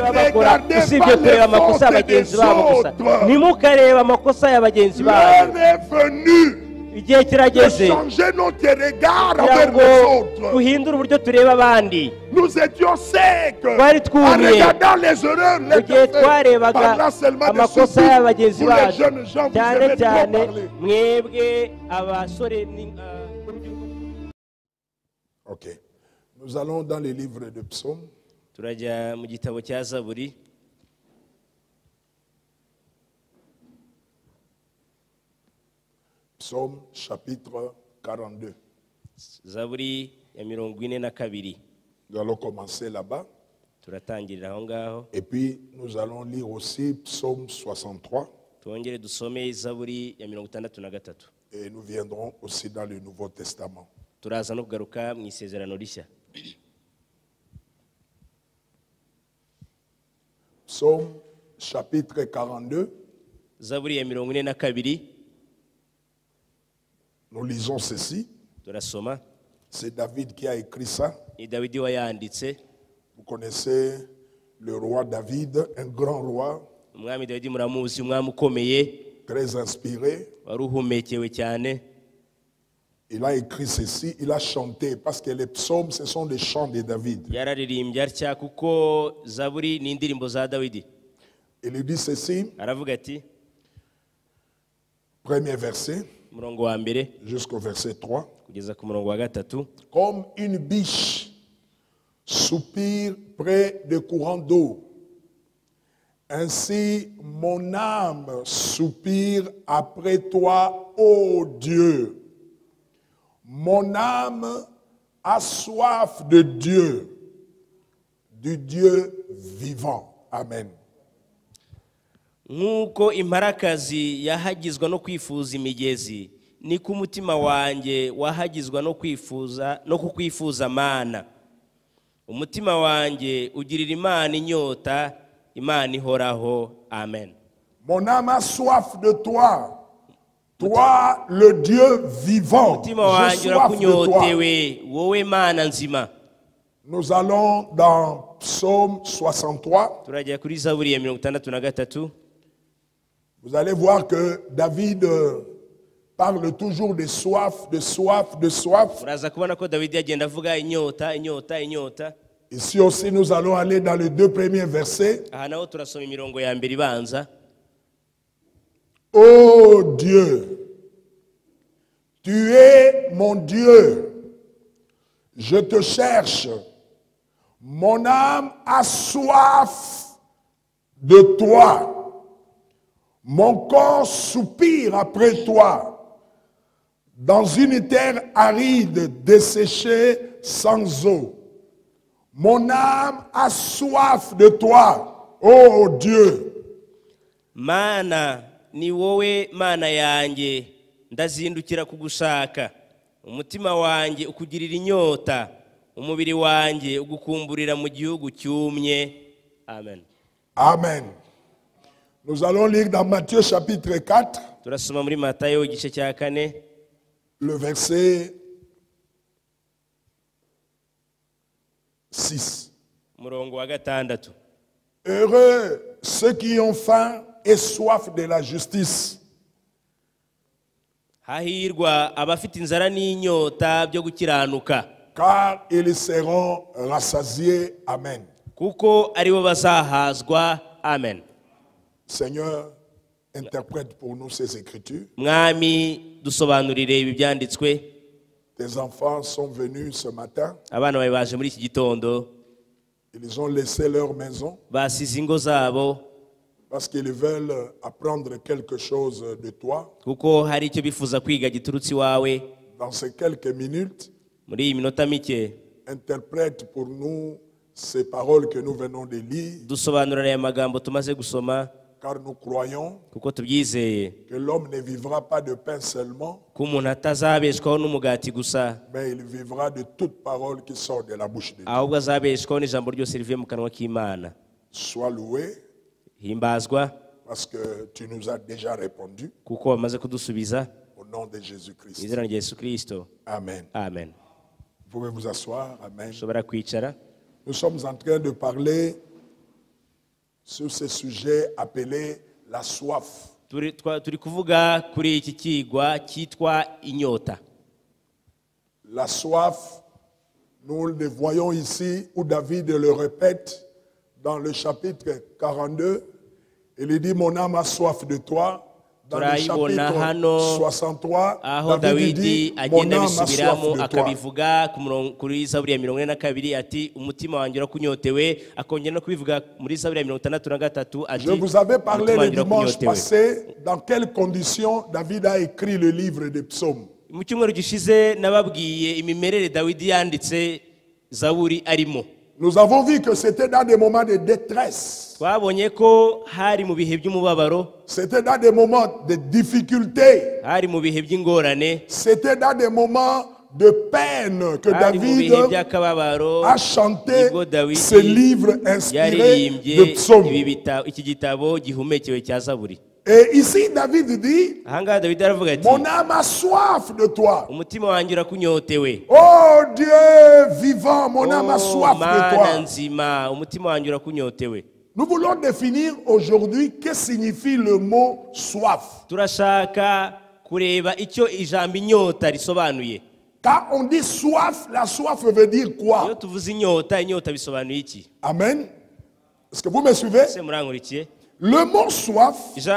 baba bakora usibye kureba amakosa y'abagenzi babo gusa. Ntimukareba amakosa y'abagenzi babo. Igihe kirageze changer notre regard envers les autres. duhindure uburyo tureba abandi. Nous étions secs Twari en twumye regardant les erreurs, les igihe défaits. twarebaga Parlant seulement de amakosa ce y'abagenzi pour les bacu, jeunes gens, vous cyane aimez trop cyane parler. mwebwe abasore. Ok. Nous allons dans les livres de psaumes. Turajya mu gitabo cya Zaburi. Psaume chapitre 42. Zaburi ya 42. Nous allons commencer là-bas. Turatangirira aho ngaho. Et puis nous allons lire aussi psaume 63. Twongere dusome Zaburi ya 63. Et nous viendrons aussi dans le Nouveau Testament. Turaza no kugaruka mu isezerano rishya. Psaume chapitre 42. Zaburi ya 42. Nous lisons ceci. Turasoma. C'est David qui a écrit ça. Ni Dawidi wayanditse. Vous connaissez le roi David, un grand roi. Umwami Dawidi muramuzi, umwami ukomeye. Très inspiré. Wari uhumekewe cyane. Il a écrit ceci, il a chanté, parce que les psaumes, ce sont des chants de David. Yararirimbye atya kuko Zaburi ni indirimbo za Dawidi. Il dit ceci, Aravuga ati, premier verset, murongo wa mbere jusqu'au verset 3. kugeza ku murongo wa gatatu. Comme une biche soupire près des courants d'eau, ainsi mon âme soupire après toi, ô Dieu. Mon âme a soif de Dieu, du Dieu vivant. Amen. Nk'uko imparakazi yahagizwa no kwifuza imigezi, niko umutima wanjye wahagizwa no kukwifuza Mana. Umutima wanjye ugirira Imana inyota, Imana ihoraho. Amen. Mon âme a soif de toi, toi le Dieu vivant. Umutima J'ai wanjye soif de toi. urakunyotewe, wowe Mana nzima. Nous allons dans Psaume 63. Turajya kuri Zaburi ya 63. Vous allez voir que David parle toujours de soif, de soif, de soif. Muraza kubona ko Dawidi agenda avuga inyota, inyota, inyota. Ici aussi, nous allons aller dans les 2 premiers versets. Aha naho turasoma imirongo ya mbere ibanza. Ô Dieu, tu es mon Dieu, je te cherche. Mon âme a soif de toi. Mon corps soupire après toi. Dans une terre aride, desséchée sans eau. Mon âme a soif de toi, ô Dieu. Mana, ni wowe Mana yanjye, ndazindukira kugushaka. Umutima wanjye ukugirira inyota, umubiri wanjye ugukumburira mu gihugu cyumye. Amen. Amen. Nous allons lire dans Matthieu chapitre 4. Turasoma muri Matayo igice cya 4. Le verset 6. Murongo wa 6. Heureux ceux qui ont faim et soif de la justice, Hahirwa abafite inzara n'inyota byo gukiranuka, car ils seront rassasiés. Amen. kuko aribo bazahazwa. Amen. Seigneur, interprète pour nous ces écritures. Mwami, dusobanurire ibi byanditswe. Tes enfants sont venus ce matin. Abana bawe baje muri iki gitondo, Ils ont laissé leur maison basize ingo zabo parce qu'ils veulent apprendre quelque chose de toi. kuko hari icyo bifuza kwiga giturutse iwawe. Dans ces quelques minutes, Muri iyi minota mike interprète pour nous ces paroles que nous venons de lire, dusobanurira aya magambo tumaze gusoma, car nous croyons kuko tubyizeye que l'homme ne vivra pas de pain seulement, ko umuntu atazabeshwaho n'umugati gusa, mais il vivra de toute parole qui sort de la bouche de Dieu. ahubwo azabeshwaho n'ijambo ryose rivuye mu kanwa k'Imana. Sois loué, Himbazwa parce que tu nous as déjà répondu, kuko wamaze kudusubiza. au nom de Mu Jésus-Christ. izina rya Yesu Kristo. Amen. Amen. Vous pouvez vous asseoir. Amen. Ushobora kwicara. Nous sommes en train de parler sur ce sujet appelé la soif. turi kuvuga kuri iki kigwa cyitwa inyota. La soif, nous le voyons ici où David le répète dans le chapitre 42. Il dit, mon âme a soif de toi. Dans le chapitre 63, David dit, mon âme a soif de toi. Je vous avais parlé le dimanche passé dans quelles conditions David a écrit le livre des psaumes. Mu cyumweru gishize nababwiye imimerere Dawidi yanditse Zaburi arimo. Nous avons vu que c'était dans des moments de détresse. Twabonye ko hari mu bihe by'umubabaro. C'était dans des moments de difficulté. Hari mu bihe by'ingorane. C'était dans des moments de peine que David a chanté ce livre inspiré de psaumes. Iki gitabo gihumekewe cya Zaburi. Et ici David dit, mon âme a soif de toi. Oh Dieu vivant, mon âme a soif de toi. Nous voulons définir aujourd'hui que signifie le mot soif. Quand on dit soif, la soif veut dire quoi? Amen. Est-ce que vous me suivez? Le mot soif, je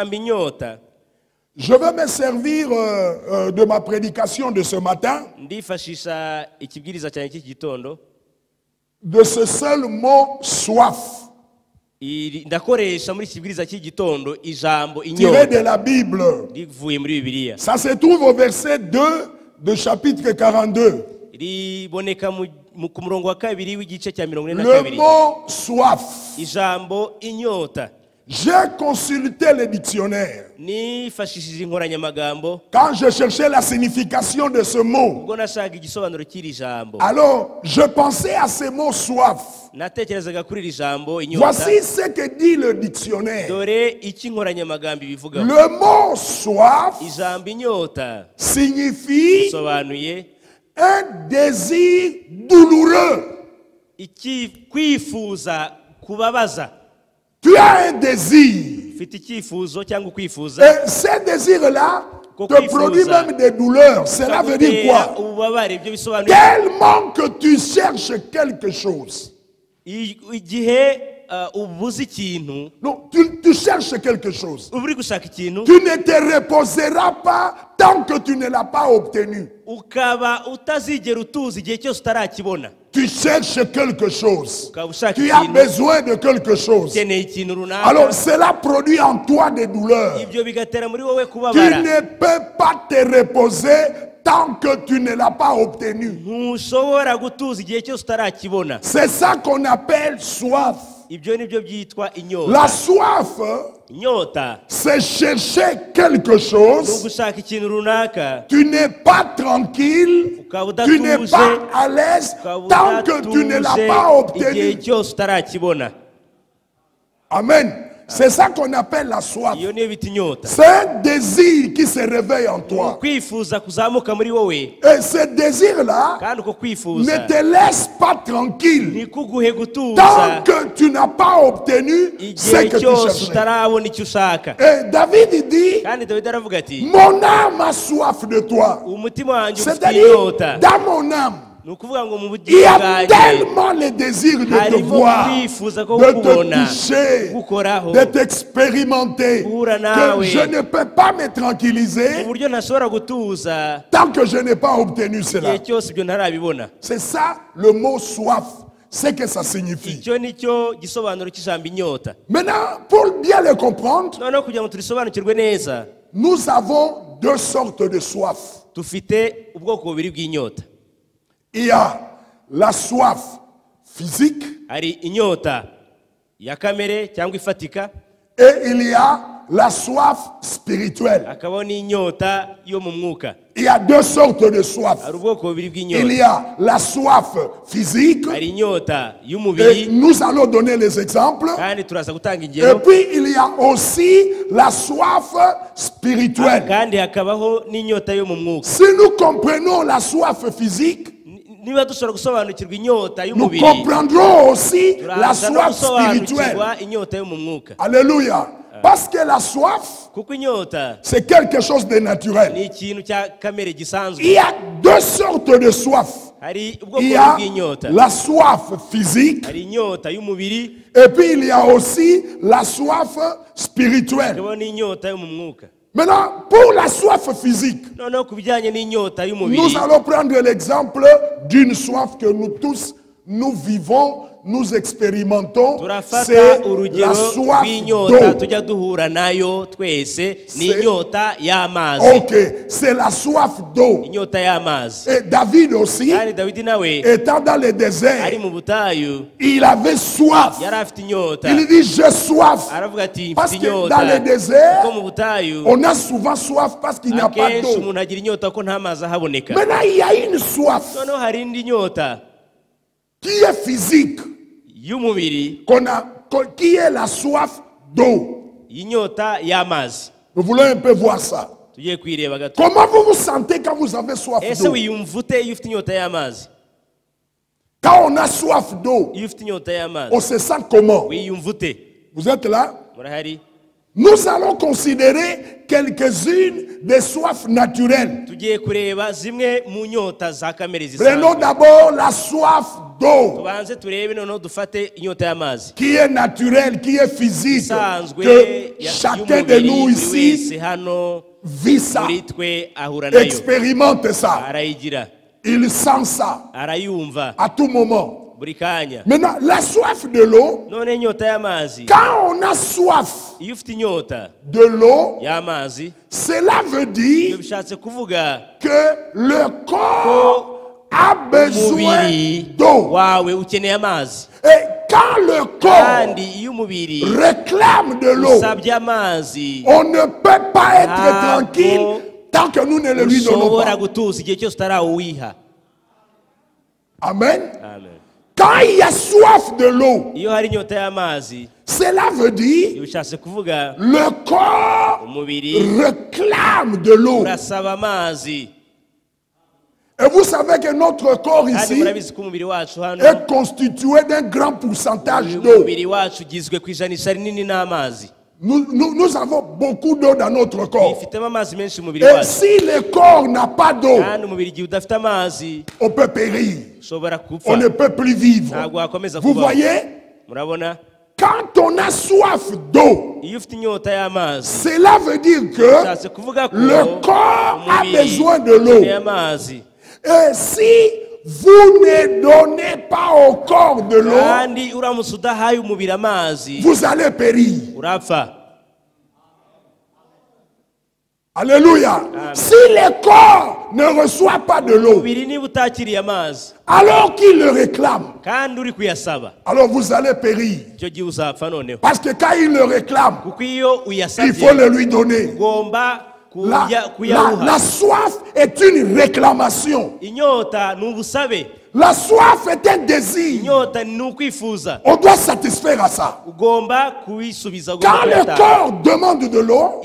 vais me servir de ma prédication de ce matin, de ce seul mot soif, tiré de la Bible. Ça se trouve au verset 2 de chapitre 42. Le mot soif. J'ai consulté le dictionnaire. Quand je cherchais la signification de ce mot, alors je pensais à ce mot soif. Voici ce que dit le dictionnaire. Le mot soif signifie un désir douloureux. Tu as un désir. Et ce désir-là te produit même des douleurs. Cela veut dire quoi? Tellement que tu cherches quelque chose. Non, tu cherches quelque chose. Tu ne te reposeras pas tant que tu ne l'as pas obtenu. Tu cherches quelque chose. Tu as besoin de quelque chose. Alors cela produit en toi des douleurs. Tu ne peux pas te reposer tant que tu ne l'as pas obtenu. C'est ça qu'on appelle soif. La soif, c'est chercher quelque chose. Tu n'es pas tranquille, tu n'es pas à l'aise tant que tu ne l'as pas obtenu. Amen. C'est ça qu'on appelle la soif. C'est un désir qui se réveille en toi. Et ce désir-là ne te laisse pas tranquille tant que tu n'as pas obtenu ce que tu cherchais. Et David dit, mon âme a soif de toi. C'est-à-dire, dans mon âme, il y a tellement le désir de te voir, de te toucher, de t'expérimenter, que je ne peux pas me tranquilliser tant que je n'ai pas obtenu cela. C'est ça le mot soif, c'est que ça signifie. Maintenant, pour bien le comprendre, nous avons deux sortes de soif. Il y a la soif physique et il y a la soif spirituelle. Il y a deux sortes de soif. Il y a la soif physique et nous allons donner les exemples. Et puis il y a aussi la soif spirituelle. Si nous comprenons la soif physique, nous comprendrons aussi la soif spirituelle. Alléluia. Parce que la soif, c'est quelque chose de naturel. Il y a deux sortes de soif. Il y a la soif physique et puis il y a aussi la soif spirituelle. Maintenant, pour la soif physique, nous allons prendre l'exemple d'une soif que nous tous, nous vivons, nous expérimentons, c'est la soif d'eau. Ok, c'est la soif d'eau. Et David aussi, étant dans le désert, il avait soif. Il dit, j'ai soif. Parce que dans le désert, on a souvent soif parce qu'il n'y a pas d'eau. Maintenant, il y a une soif qui est physique, qui est la soif d'eau. Nous voulons un peu voir ça. Comment vous vous sentez quand vous avez soif d'eau? Quand on a soif d'eau, on se sent comment? Vous êtes là? Nous allons considérer quelques-unes des soifs naturelles. Prenons d'abord la soif d'eau, qui est naturelle, qui est physique, que chacun de nous ici vit ça, expérimente ça, il sent ça à tout moment. Maintenant, la soif de l'eau, quand on a soif de l'eau, cela veut dire que le corps a besoin d'eau. Et quand le corps réclame de l'eau, on ne peut pas être tranquille tant que nous ne le lui donnons pas. Amen. Quand il y a soif de l'eau, cela veut dire le corps réclame de l'eau. Et vous savez que notre corps ici est constitué d'un grand pourcentage d'eau. Nous avons beaucoup d'eau dans notre corps. Et si le corps n'a pas d'eau, on peut périr. On ne peut plus vivre. Vous voyez? Quand on a soif d'eau, cela veut dire que le corps a besoin de l'eau. Et si vous ne donnez pas au corps de l'eau, vous allez périr. Alléluia. Amen. Si le corps ne reçoit pas de l'eau, alors qu'il le réclame, alors vous allez périr. Parce que quand il le réclame, il faut le lui donner. La soif est une réclamation. La soif est un désir. On doit satisfaire à ça. Quand le corps demande de l'eau,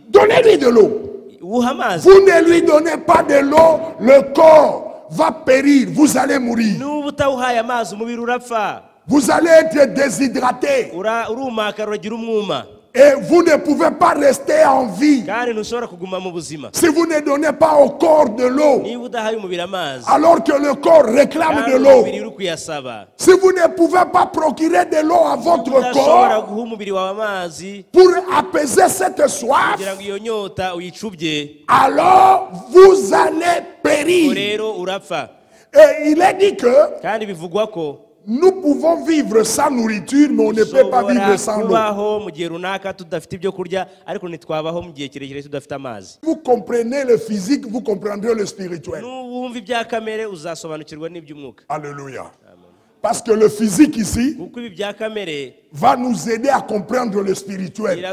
donnez-lui de l'eau. Vous ne lui donnez pas de l'eau, le corps va périr. Vous allez mourir. Vous allez être déshydraté. Et vous ne pouvez pas rester en vie si vous ne donnez pas au corps de l'eau, alors que le corps réclame de l'eau. Si vous ne pouvez pas procurer de l'eau à votre corps pour apaiser cette soif, alors vous allez périr. Et il est dit que nous pouvons vivre sans nourriture, mais on ne peut pas vivre sans l'eau. Vous comprenez le physique, vous comprendrez le spirituel. Alléluia. Parce que le physique ici va nous aider à comprendre le spirituel.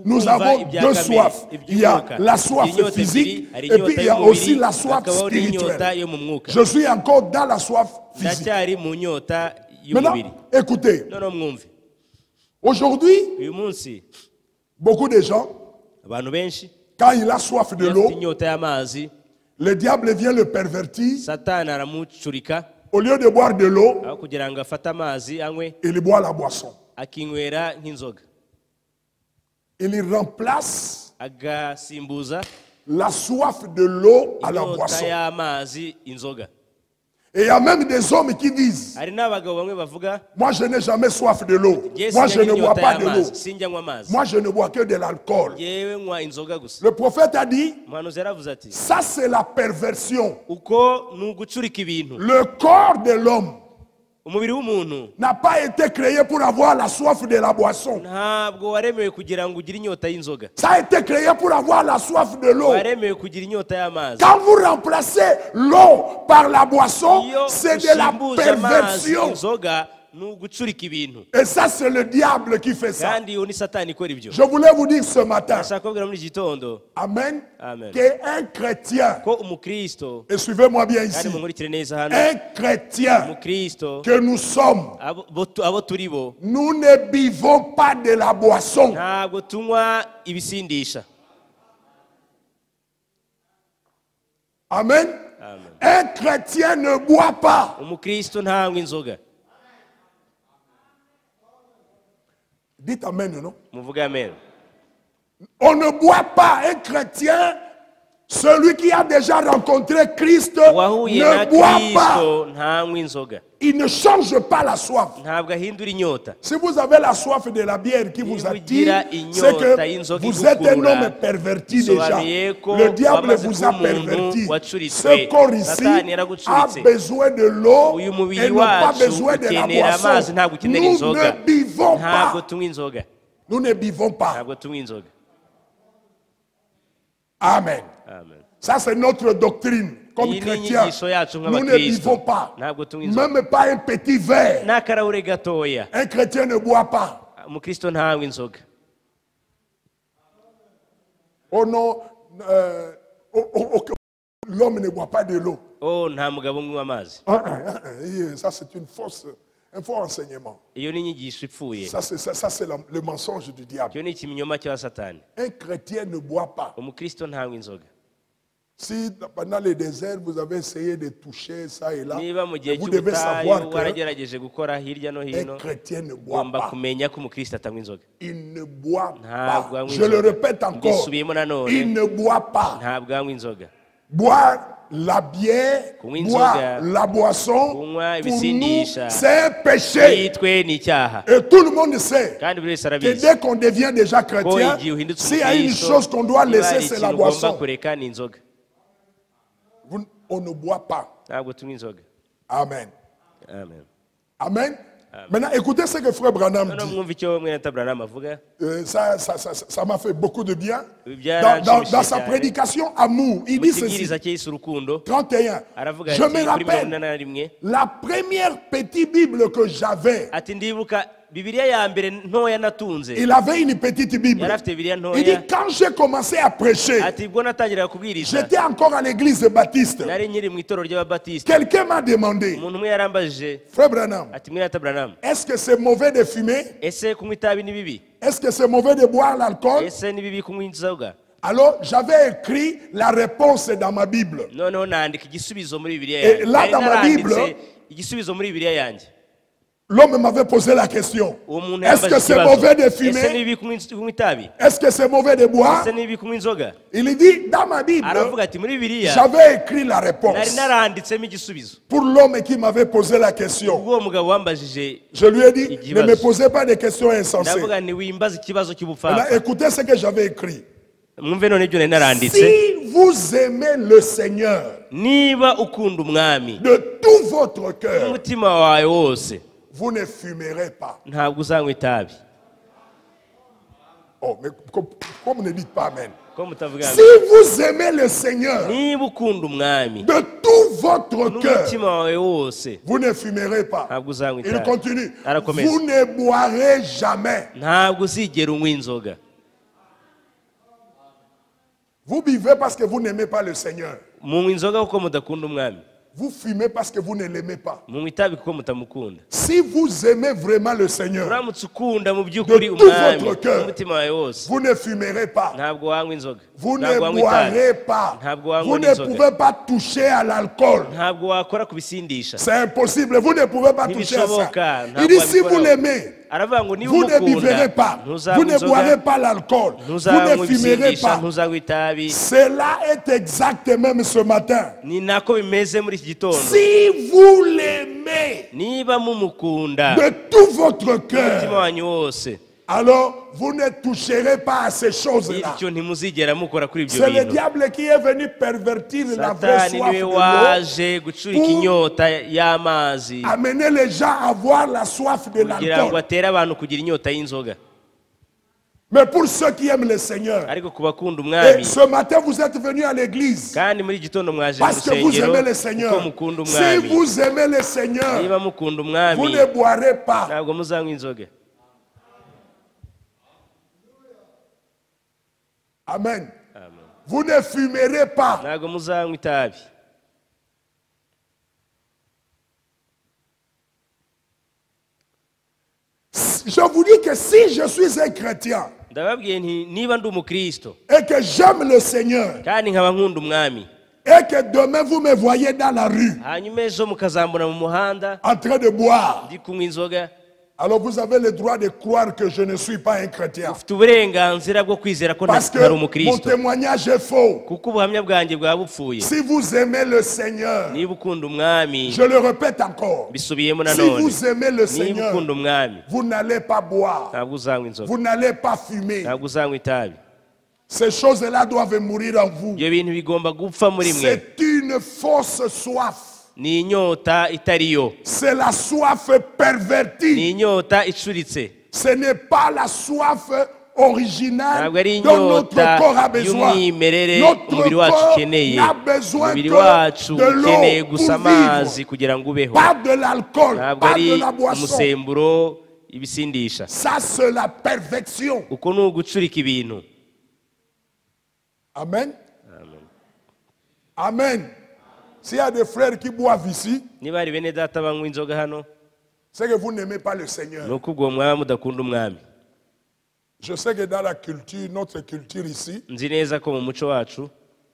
Nous avons deux soifs. Il y a la soif physique et puis il y a aussi la soif spirituelle. Je suis encore dans la soif physique. Maintenant, écoutez. Aujourd'hui, beaucoup de gens, quand il a soif de l'eau, le diable vient le pervertir. Satani aramucurika. Au lieu de boire de l'eau, kugira ngo afate amazi anywe, il boit la boisson. Akinywera nk'inzoga. Il remplace agasimbuza la soif de l'eau à la boisson. Et il y a même des hommes qui disent, moi je n'ai jamais soif de l'eau. Moi je ne bois pas de l'eau. Moi je ne bois que de l'alcool. Le prophète a dit, ça c'est la perversion. Le corps de l'homme n'a pas été créé pour avoir la soif de la boisson. Ça a été créé pour avoir la soif de l'eau. Quand vous remplacez l'eau par la boisson, c'est de la perversion. Et ça c'est le diable qui fait ça. Je voulais vous dire ce matin, amen, qu'un chrétien, et suivez-moi bien ici, un chrétien que nous sommes, nous ne buvons pas de la boisson. Amen. Un chrétien ne boit pas. Dites amen, non? On ne boit pas. Un chrétien, celui qui a déjà rencontré Christ, ne boit pas. Il ne change pas la soif. Si vous avez la soif de la bière qui vous attire, c'est que vous êtes un homme perverti déjà. Le diable vous a perverti. Ce corps ici a besoin de l'eau et n'a pas besoin de la boisson. Nous ne buvons pas. Nous ne buvons pas. Amen. Ça c'est notre doctrine. Comme chrétiens, nous ne buvons pas. Même pas un petit verre. Un chrétien ne boit pas. Oh non, l'homme ne boit pas de l'eau. Ça c'est un faux enseignement. Ça c'est le mensonge du diable. Un chrétien ne boit pas. Si pendant le désert vous avez essayé de toucher ça et là, vous devez savoir qu'un chrétien ne boit pas. Il ne boit pas. Je le répète encore. Il ne boit pas. Boire la bière, boire la boisson, pour nous, c'est un péché. Et tout le monde sait que dès qu'on devient déjà chrétien, s'il y a une chose qu'on doit laisser, c'est la boisson. On ne boit pas. Amen. Amen. Maintenant, écoutez ce que Frère Branham dit. Ça m'a fait beaucoup de bien. Dans sa prédication Amour, il dit ceci. 31. Je me rappelle la première petite Bible que j'avais. Il avait une petite Bible. Il dit quand j'ai commencé à prêcher, j'étais encore à l'église baptiste. Quelqu'un m'a demandé, Frère Branham, est-ce que c'est mauvais de fumer? Est-ce que c'est mauvais de boire l'alcool? Alors j'avais écrit la réponse dans ma Bible. Et là dans ma Bible, l'homme m'avait posé la question. Est-ce que c'est mauvais de fumer? Est-ce que c'est mauvais de boire? Il dit, dans ma Bible, j'avais écrit la réponse. Pour l'homme qui m'avait posé la question, je lui ai dit, ne me posez pas des questions insensées. Maintenant, écoutez ce que j'avais écrit. Si vous aimez le Seigneur de tout votre cœur, vous ne fumerez pas. Oh, mais pourquoi vous ne dites pas Amen? Si vous aimez le Seigneur de tout votre cœur, vous ne fumerez pas. Il continue. Vous ne boirez jamais. Vous buvez parce que vous n'aimez pas le Seigneur. Vous Vous fumez parce que vous ne l'aimez pas. munywa itabi kuko mutamukunda. Si vous aimez vraiment le Seigneur uramutse ukunda mu by'ukuri de tout umwami votre cœur, umutima wawe wose, vous ne fumerez pas. ntabwo wanywa inzoga, Vous ntabwo ne wanywa itabi, boirez pas. ntabwo wanywa Vous ne n'inzoga, pouvez pas toucher à l'alcool. ntabwo wakora kubisindisha. C'est impossible. Vous ne pouvez pas toucher à ça. Ntibishoboka, Il dit ntabwo si vous wabikoraho. l'aimez, aravuga ngo niba vous ne umukunda buverez pas. Vous ntuzanywa ne inzoga, boirez pas l'alcool. Vous ntuzanywa ne fumerez ibisindisha, pas. ntuzanywa itabi. Cela est exact même ce matin. Ni nako bimeze muri iki gitondo. Si vous l'aimez Niba mumukunda de tout votre umutima cœur, wanyu wose, alors vous ne toucherez pas à ces choses-là. bityo ntimuzigera mukora kuri ibyo C'est le bintu. diable qui est venu pervertir la vraie Satani soif niwe de l'eau, waje gucurika inyota y'amazi amener les gens à avoir la soif de kugira ngo l'alcool. atere abantu kugira inyota y'inzoga. Mais pour ceux qui aiment le Seigneur, Ariko ku bakunda et umwami, ce matin vous êtes venus à l'église kandi muri iki gitondo mwaje mu parce que vous rusengero aimez le kuko Seigneur. mukunda Si umwami. vous aimez le Seigneur, Niba mukunda vous umwami ne boirez pas. ntabwo muzanywa inzoga. Amen. Amen. Vous ne fumerez pas. Ntabwo muzanywa itabi. Je vous dis que si je suis un chrétien Ndababwiye nti niba ndi umukristo et que j'aime le Seigneur kandi nkaba nkunda umwami, et que demain vous me voyez dans la rue hanyuma ejo mukazambona mu muhanda en train de boire, ndi kunywa inzoga, alors vous avez le droit de croire que je ne suis pas un chrétien. ufite uburenganzira bwo kwizera ko Parce que ntari mon umukristo, témoignage est faux. kuko ubuhamya bwanjye bwaba bupfuye. Si vous aimez le Seigneur, Niba ukunda umwami, je le répète encore, bisubiyemo si nanone, vous aimez le niba Seigneur, ukunda umwami vous n'allez pas boire, ntabwo uzanywa inzoga, vous n'allez pas fumer. ntabwo uzanywa itabi. Ces choses-là doivent mourir en vous. Ibyo bintu bigomba gupfa muri mwe. C'est une fausse soif. Ni inyota itariyo, C'est la soif ni pervertie. inyota icuritse, Ce n'est pas la soif originale ntabwo ari dont notre inyota corps a besoin. y'umwimerere Notre umubiri wacu corps ukeneye. n'a besoin Umubiri que wacu de ukeneye l'eau gusa pour vivre. amazi kugira ngo ubeho, Pas de l'alcool, ntabwo pas ari de la boisson. umusemburo, ibisindisha. Ça, c'est la perfection. Uko ni ugucurika ibintu. Amen. Amen. Amen. S'il y a des frères qui boivent ici, Niba hari bene data banywa inzoga hano, c'est que vous n'aimez pas le Seigneur. ni uko ubwo mwaba mudakunda umwami. Je sais que dans la culture, notre culture ici, Nzi neza ko mu muco wacu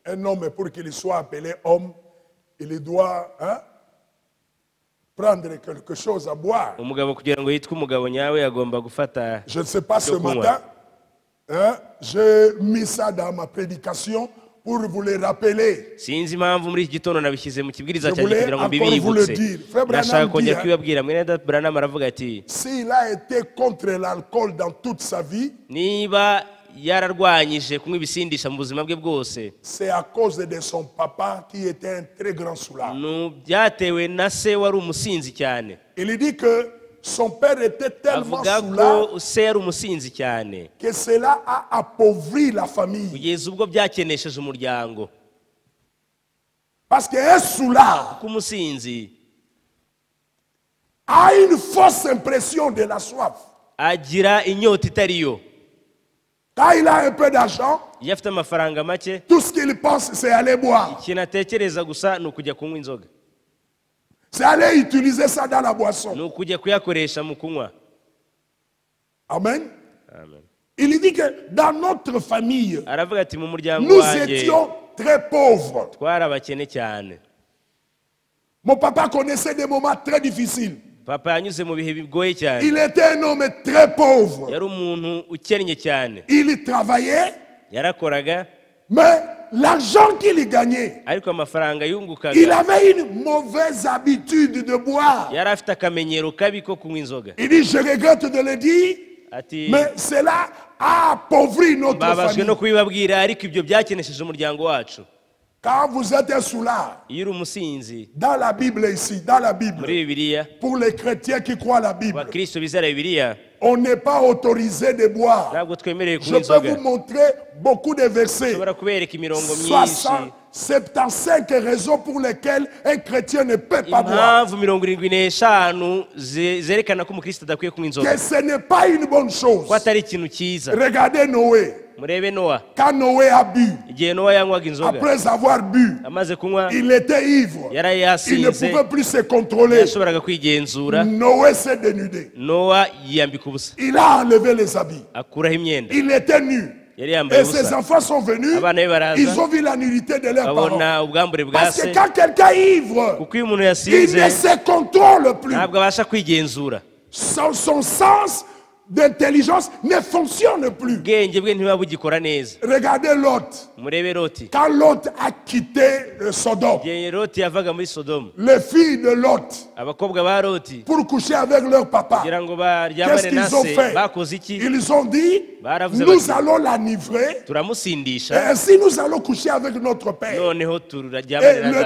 un homme, pour qu'il soit appelé homme, il doit prendre quelque chose à boire. umugabo kugira ngo yitwe umugabo nyawe agomba gufata. Je ne sais pas ce Le coup, matin, j'ai mis ça dans ma prédication pour vous le rappeler. Sinzi impamvu muri iki gitondo nabishyize mu kibwiriza Je cyanjye voulais kugira ngo encore vous le mbibibutse. dire. Frère Nashaka Branham kongera dit, kubibabwira. Mwene data Branham aravuga ati, s'il a été contre l'alcool dans toute sa vie, niba yararwanyije kunywa ibisindisha mu buzima bwe bwose, c'est à cause de son papa qui était un très grand soulard. byatewe na se wari umusinzi cyane. Il dit que son père était tellement Avuga soulard ko se yari umusinzi cyane que cela a appauvri la famille. kugeza ubwo byakenesheje umuryango. Parce qu'un soulard Kuko umusinzi a une fausse impression de la soif. agira inyota itariyo. Quand il a un peu d'argent, Iyo afite amafaranga make, tout ce qu'il pense, c'est aller boire. ikintu atekereza gusa ni ukujya kunywa inzoga, C'est aller utiliser ça dans la ni boisson. ukujya kuyakoresha mu kunywa. Amen. Amen. Il dit que dans notre famille, Aravuga ati mu muryango nous wanjye étions très pauvres. twari abakene cyane. Mon papa connaissait des moments très difficiles. Papa yanyuze mu bihe bigoye cyane. Il était un homme très pauvre. Yari umuntu ukennye cyane. Il travaillait, Yarakoraga, mais l'argent qu'il gagnait, ariko amafaranga il yungukaga avait une mauvaise habitude de boire. yari afite akamenyero kabi ko kunywa inzoga. Il dit, je regrette de le dire, Ati mais cela a appauvri notre babajwe famille. no kubibabwira, ariko ibyo byakenesheje umuryango wacu. Quand vous êtes un soulard, Iyo uri umusinzi, dans la Bible ici, dans la Bible, muri Bibiliya, pour les chrétiens qui croient à la Bible, abakristo bizera Bibiliya, on n'est pas autorisé de boire. ntabwo twemerewe Je kunywa peux inzoga. vous montrer beaucoup de versets. Ushobora kubereka imirongo myinshi. 75 raisons pour lesquelles un chrétien ne peut pas boire. Que ce n'est pas une bonne chose. Regardez Noé. Quand Noé a bu, après avoir bu, il était ivre. Il ne pouvait plus se contrôler. Noé s'est dénudé. Il a enlevé les habits. Il était nu. Et ses enfants sont venus, ils ont vu la nudité de leurs parents. Parce que quand quelqu'un est ivre, il ne se contrôle plus. Son sens d'intelligence ne fonctionne plus. Regardez Lot. Quand Lot a quitté Sodome, les filles de Lot, pour coucher avec leur papa, qu'est-ce qu'ils ont fait? Ils ont dit, nous allons l'enivrer, et ainsi nous allons coucher avec notre père. Et les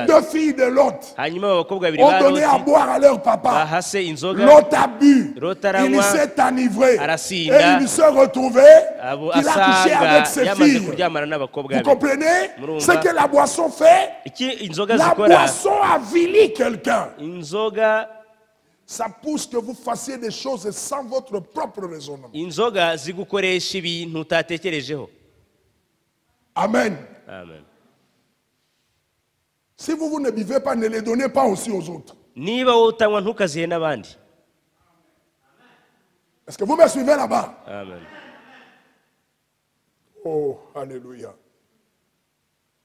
deux filles de Lot ont donné à boire à leur papa. Lot a bu, il s'est enivré. Et il se retrouvait qu'il a couché avec ses filles. Vous comprenez ce que la boisson fait? La boisson avilit quelqu'un. Ça pousse que vous fassiez des choses sans votre propre raisonnement. Amen. Amen. Si vous ne buvez pas, ne les donnez pas aussi aux autres. Est-ce que vous me suivez là-bas? Amen. Oh, alléluia.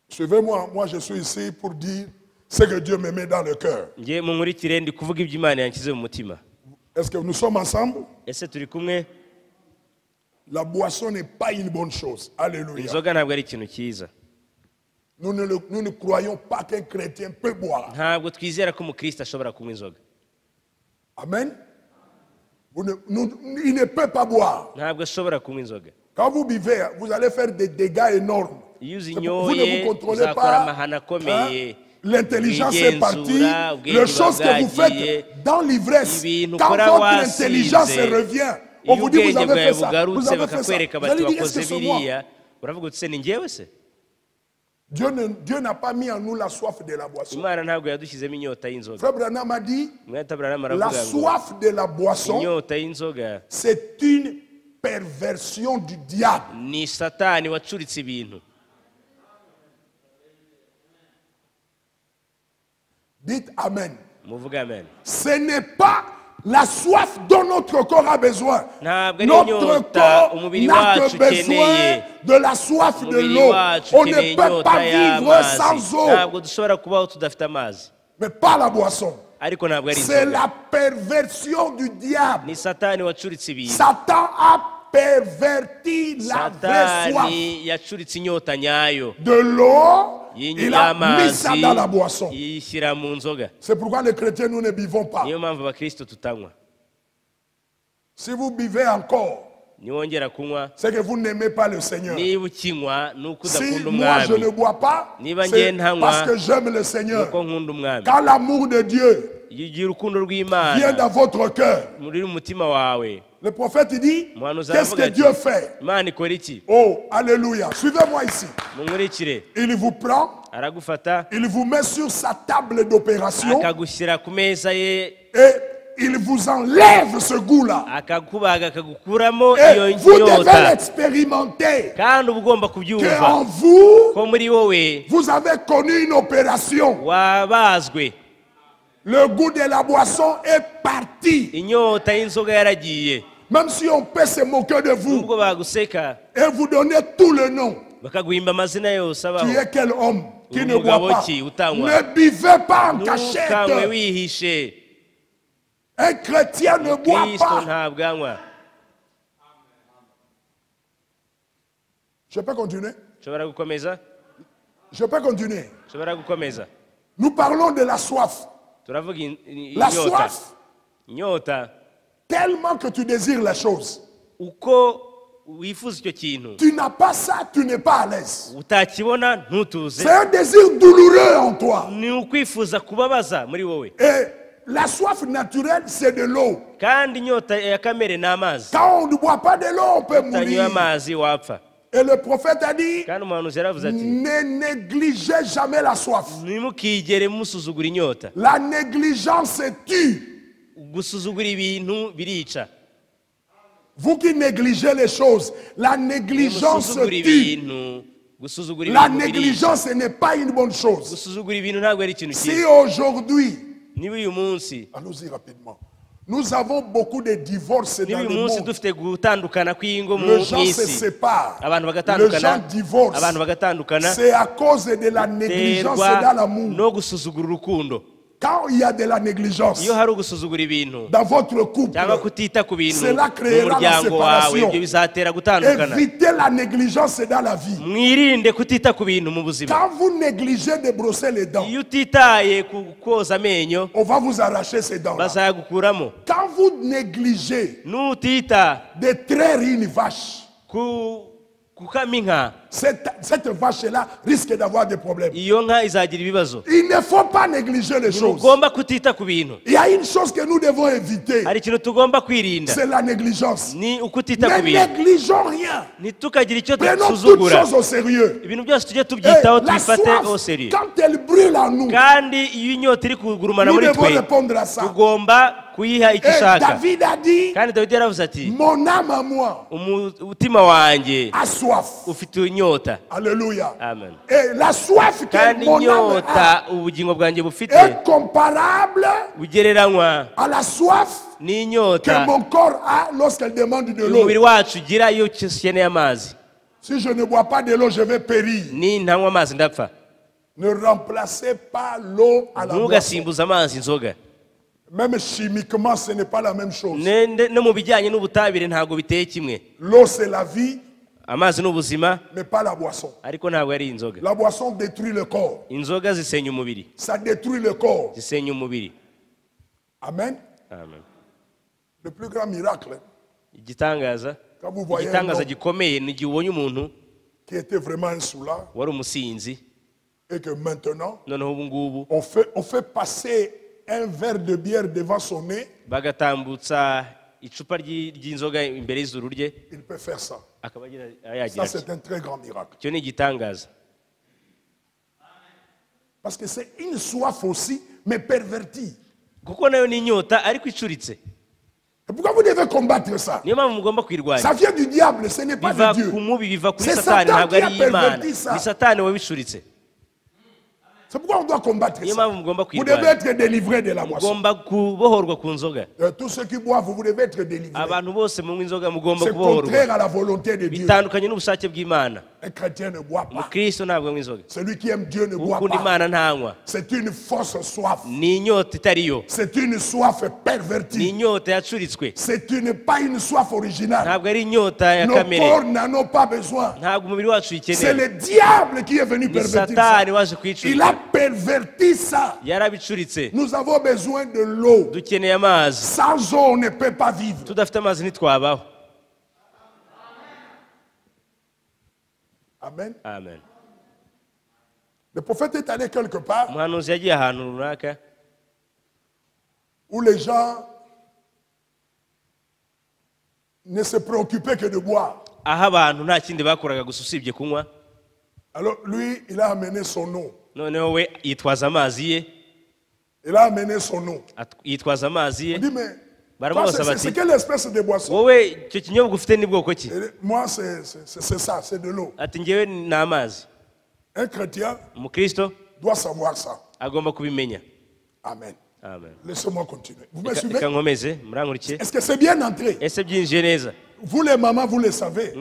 Suivez-moi, moi je suis ici pour dire ce que Dieu me met dans le cœur. Est-ce que nous sommes ensemble? La boisson n'est pas une bonne chose. Alléluia. Nous ne croyons pas qu'un chrétien peut boire. Amen. Il ne peut pas boire. Quand vous buvez, vous allez faire des dégâts énormes. Vous ne vous contrôlez pas. L'intelligence est partie. Les choses que vous faites dans l'ivresse, quand votre intelligence revient, on vous dit vous avez fait ça. Vous avez fait ça. Vous allez dire est-ce que c'est moi? Dieu n'a pas mis en nous la soif de la boisson. Frère Branham a dit, la soif de la boisson, c'est une perversion du diable. Dites Amen. Ce n'est pas la soif dont notre corps a besoin. Notre corps n'a que besoin de la soif de l'eau. On ne peut pas vivre sans eau. Mais pas la boisson. C'est la perversion du diable. Satan a perverti la vraie soif. De l'eau, il a mis ça dans la boisson. C'est pourquoi les chrétiens, nous ne buvons pas. Si vous buvez encore, c'est que vous n'aimez pas le Seigneur. Si moi je ne bois pas, c'est parce que j'aime le Seigneur. Quand l'amour de Dieu vient dans votre cœur, le prophète dit, qu'est-ce que Dieu fait? Oh, alléluia. Suivez-moi ici. Il vous prend, il vous met sur sa table d'opération et il vous enlève ce goût-là. Et vous devez l'expérimenter. Qu'en vous, vous avez connu une opération. Le goût de la boisson est parti. Même si on peut se moquer de vous et vous donner tout le nom. Tu es quel homme qui ne boit pas? Ne buvez pas en cachette. Un chrétien ne boit pas. Je peux continuer? Je peux continuer? Nous parlons de la soif. La soif, tellement que tu désires la chose. Tu n'as pas ça, tu n'es pas à l'aise. C'est un désir douloureux en toi. Et la soif naturelle, c'est de l'eau. Quand on ne boit pas de l'eau, on peut mourir. Et le prophète a dit, ne négligez jamais la soif. La négligence tue. Vous qui négligez les choses, la négligence tue. La négligence n'est pas une bonne chose. Si aujourd'hui, allons-y rapidement, nous avons beaucoup de divorces dans le monde. Les gens se séparent. Les gens divorcent. C'est à cause de la négligence dans l'amour. Quand il y a de la négligence dans votre couple, cela créera la séparation. Évitez la négligence dans la vie. Quand vous négligez de brosser les dents, on va vous arracher ces dents. Quand vous négligez de traire une vache, cette vache-là risque d'avoir des problèmes. Il ne faut pas négliger les choses. Il y a une chose que nous devons éviter. C'est la négligence. Ne négligeons rien. Prenons toutes choses au sérieux. Et la soif, quand elle brûle en nous, nous devons répondre à ça. Et David a dit, mon âme à moi a soif. Alléluia. Amen. Et la soif que mon âme a est comparable à la soif que mon corps a lorsqu'elle demande de l'eau. Si je ne bois pas de l'eau, je vais périr. Ne remplacez pas l'eau à la boisson. Même chimiquement, ce n'est pas la même chose. L'eau, c'est la vie, mais pas la boisson. La boisson détruit le corps. Ça détruit le corps. Amen. Le plus grand miracle, quand vous voyez un homme qui était vraiment un soulard, et que maintenant, on fait passer un verre de bière devant son nez, il peut faire ça. Ça, c'est un très grand miracle. Parce que c'est une soif aussi, mais pervertie. Et pourquoi vous devez combattre ça? Ça vient du diable, ce n'est pas de Dieu. C'est Satan qui a perverti ça. C'est pourquoi on doit combattre ça. Vous devez être délivré de la boisson. Tous ceux qui boivent, vous devez être délivrés. C'est contraire à la volonté de Dieu. Un chrétien ne boit pas. Celui qui aime Dieu ne boit pas. C'est une fausse soif. C'est une soif pervertie. C'est pas une soif originale. Nos corps n'en ont pas besoin. C'est le diable qui est venu pervertir ça. Il a perverti ça. Nous avons besoin de l'eau. Sans eau, on ne peut pas vivre. Amen. Amen. Le prophète est allé quelque part où les gens ne se préoccupaient que de boire. Alors lui, il a amené son eau. Il a amené son eau. Il dit, mais c'est quelle espèce de boisson? Moi, c'est ça, c'est de l'eau. Un chrétien doit savoir ça. Amen. Laissez-moi continuer. Vous me suivez? Est-ce que c'est bien entré? Vous les mamans, vous le savez.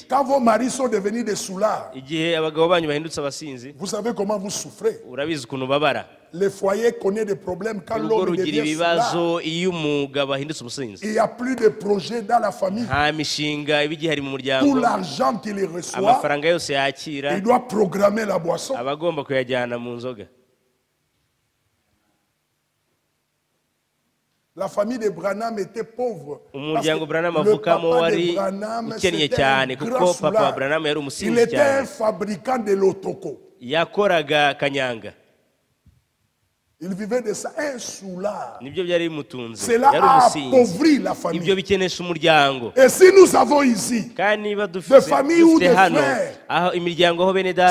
Quand vos maris sont devenus des soulards, vous savez comment vous souffrez. Le foyer connaît des problèmes quand l'homme devient soulard. Il n'y a plus de projet dans la famille. Tout l'argent qu'il reçoit, il doit programmer la boisson. La famille de Branham était pauvre. Parce que le papa de Branham, c'était un grand soulard. Il était un fabricant de l'otoko. Il Il vivait de ça, un soulard. Cela a appauvri la famille. Et si nous avons ici des familles ou des frères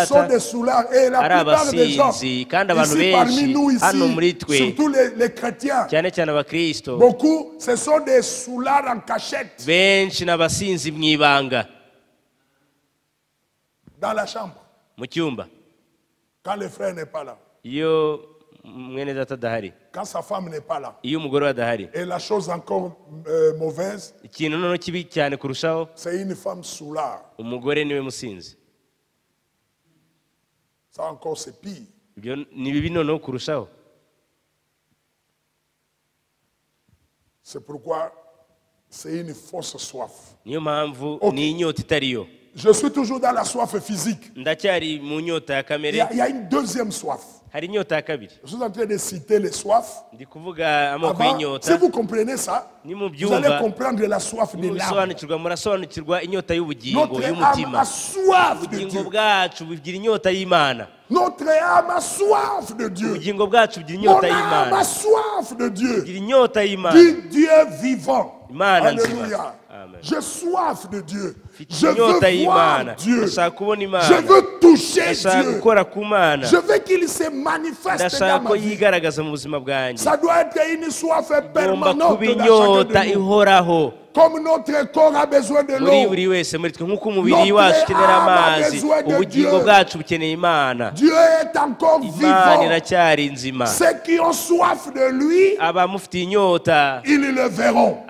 sont des soulards, et la plupart des gens ici parmi nous ici, surtout les chrétiens, beaucoup, ce sont des soulards en cachette. Dans la chambre. Quand le frère n'est pas là. Quand sa femme n'est pas là. Et la chose encore mauvaise, c'est une femme soulard. Ça encore c'est pire. C'est pourquoi c'est une fausse soif. Okay. Je suis toujours dans la soif physique. Il y a une deuxième soif. Je suis en train de citer les soifs. Avant, si vous comprenez ça, vous allez comprendre la soif de l'âme. Notre âme a soif de Dieu. Notre âme a soif de Dieu. Mon âme a soif de Dieu. Du Dieu vivant. Alléluia. J'ai soif de Dieu. Je veux voir Dieu. Je veux toucher Dieu. Je veux qu'il se manifeste dans ma vie. Ça doit être une soif permanente dans chacun de nous. Comme notre corps a besoin de l'eau, notre âme a besoin de Dieu. Dieu est encore vivant. Ceux qui ont soif de lui, ils le verront.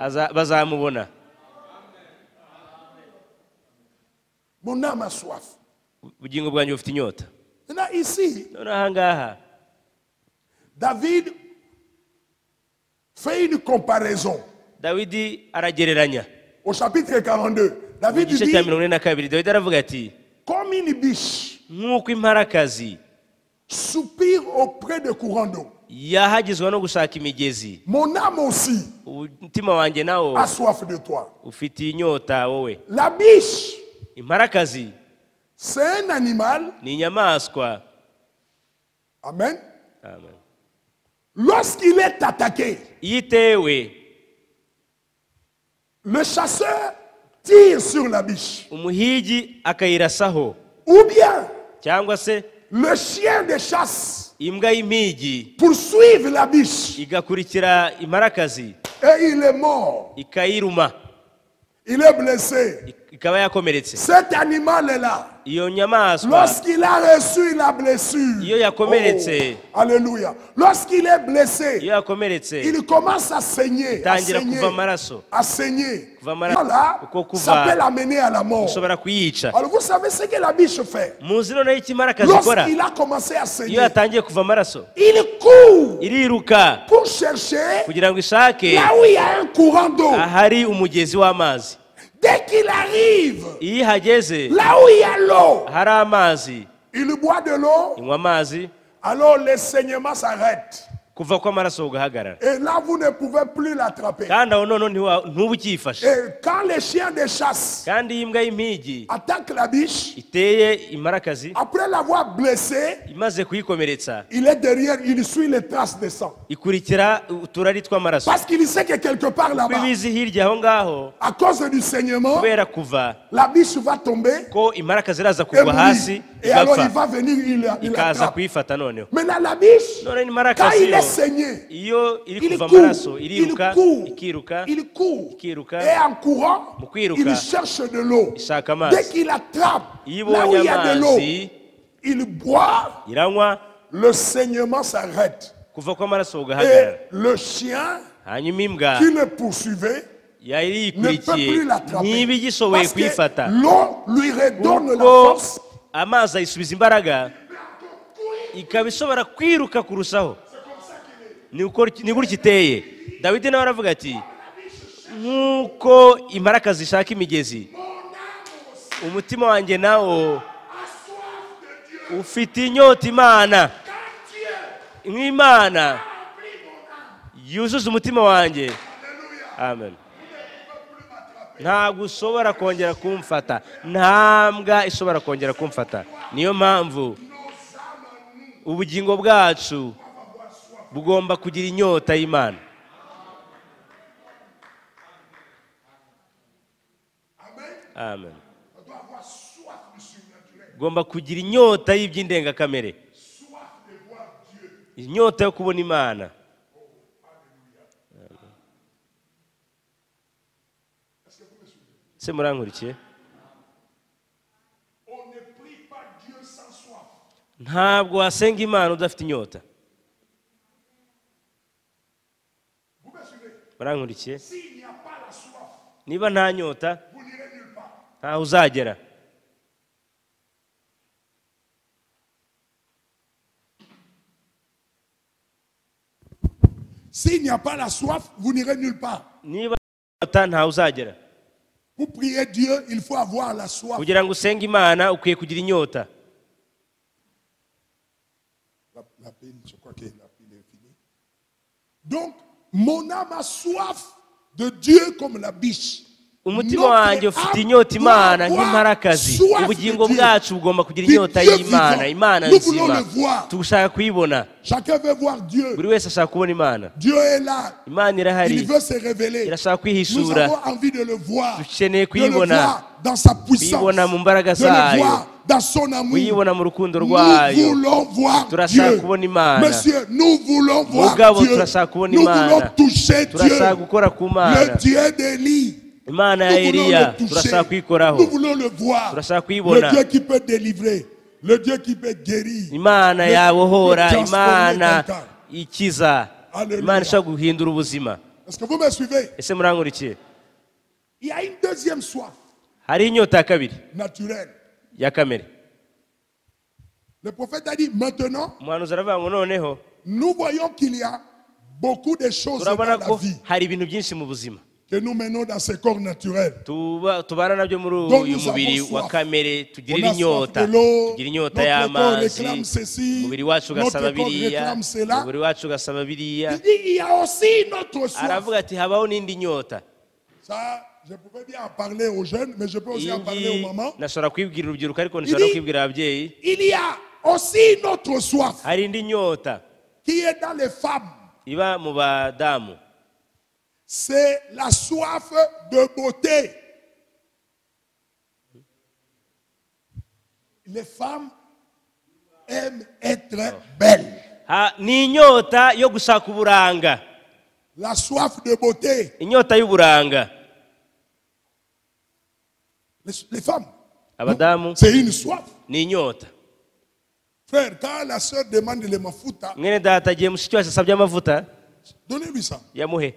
Mon âme a soif. Maintenant ici, David fait une comparaison. Au chapitre 42, David dit, comme une biche soupire auprès de courants d'eau, mon âme aussi a soif de toi. La biche, c'est un animal. Amen. Lorsqu'il est attaqué, le chasseur tire sur la biche. Ou bien, le chien de chasse poursuit la biche. Et il est mort. Il est blessé. Cet animal-là, lorsqu'il a reçu la blessure, alléluia, lorsqu'il est blessé, il commence à saigner, à saigner. Là, ça peut l'amener à la mort. Alors vous savez ce que la biche fait? Lorsqu'il a commencé à saigner, il court pour chercher là où il y a un courant d'eau. Dès qu'il arrive là où il y a l'eau, il boit de l'eau, alors le saignement s'arrête. Et là, vous ne pouvez plus l'attraper. Et quand les chiens de chasse attaquent la biche, après l'avoir blessé, il est derrière, il suit les traces de sang. Parce qu'il sait que quelque part là-bas, à cause du saignement, la biche va tomber et mourir. Et alors il va venir, il attrape. Maintenant la biche, quand il est saigné, il court. Et en courant, il cherche de l'eau. Dès qu'il attrape là où il y a de l'eau, il boit, le saignement s'arrête. Et le chien qui le poursuivait ne peut plus l'attraper. Parce que l'eau lui redonne la force. Amazi ayisubiza imbaraga ikaba ishobora kwiruka kurushaho. Ni gutya iteye. Dawidi nawe aravuga ati nkuko imparaka zishaka imigezi, umutima wanjye nawo ufite inyota Imana. Nk'Imana yuzuza umutima wanjye. Amen. Ntabwo ushobora kongera kumfata, ntambwa ishobora kongera kumfata. Niyo mpamvu ubugingo bwacu bugomba kugira inyota y'Imana. Amen. Gomba kugira inyota y'iby'indengakamere, inyota yo kubona Imana. Se murankurikiye? Ntabwo wasenga Imana udafite inyota. Murankurikiye? Niba nta nyota ntaho uzagera. S'il n'y a pas la soif, vous n'irez nulle part. Niba nta ntaho uzagera. Pour prier Dieu, il faut avoir la soif. Kugira ngo usenge Imana ukwiye kugira inyota. La pile, je crois que la pile est finie. Donc, mon âme a soif de Dieu comme la biche. Umutima wanjye ufite inyota Imana nk'imparakazi. Ubugingo bwacu bugomba kugira inyota y'Imana, Imana nzima. Tugushaka kuyibona. Buri wese ashaka kubona Imana. Imana irahari, irashaka kwihishura. Dukeneye kuyibona, kuyibona mu mbaraga zayo, kuyibona mu rukundo rwayo. Turashaka kubona Imana. Mugabo turashaka kubona Imana. Turashaka gukora ku Mana. Imana ya Eliya turashaka kwikoraho, turashaka kuyibona. Le Dieu qui peut délivrer, le Dieu qui peut guérir, Imana yabohora, Imana ikiza, Imana ishaka guhindura ubuzima. Est-ce que vous me suivez? Ese murankurikiye? Il y a une deuxième soif. Hari inyota ya kabiri naturelle ya kamere. Le prophète a dit maintenant, umuhanuzi aravuga ngo noneho nous voyons qu'il y a beaucoup de choses dans la vie hari ibintu byinshi mu buzima que nous menons dans ce corps naturel. Tubana nabyo muri uyu mubiri wa kamere, tugira inyota, tugira inyota y'amazi, umubiri wacu ugasaba biriya, umubiri wacu ugasaba biriya. Aravuga ati habaho n'indi nyota. Je pouvais bien en parler aux jeunes, mais je peux aussi en parler aux mamans. Nashobora kwibwira urubyiruko ariko nashobora kwibwira ababyeyi. Il y a aussi une autre soif hari indi nyota qui est dans les femmes. Iba mu badamu. C'est la soif de beauté. Les femmes aiment être belles. Ni inyota yo gushaka uburanga. La soif de beauté. Inyota y'uburanga. Les femmes. Abadamu. C'est une soif. Ni inyota. Frère, quand la sœur demande les mafuta, mwene data agiye mushiki wacu asabye amavuta, donnez-lui ça. Yamuhe.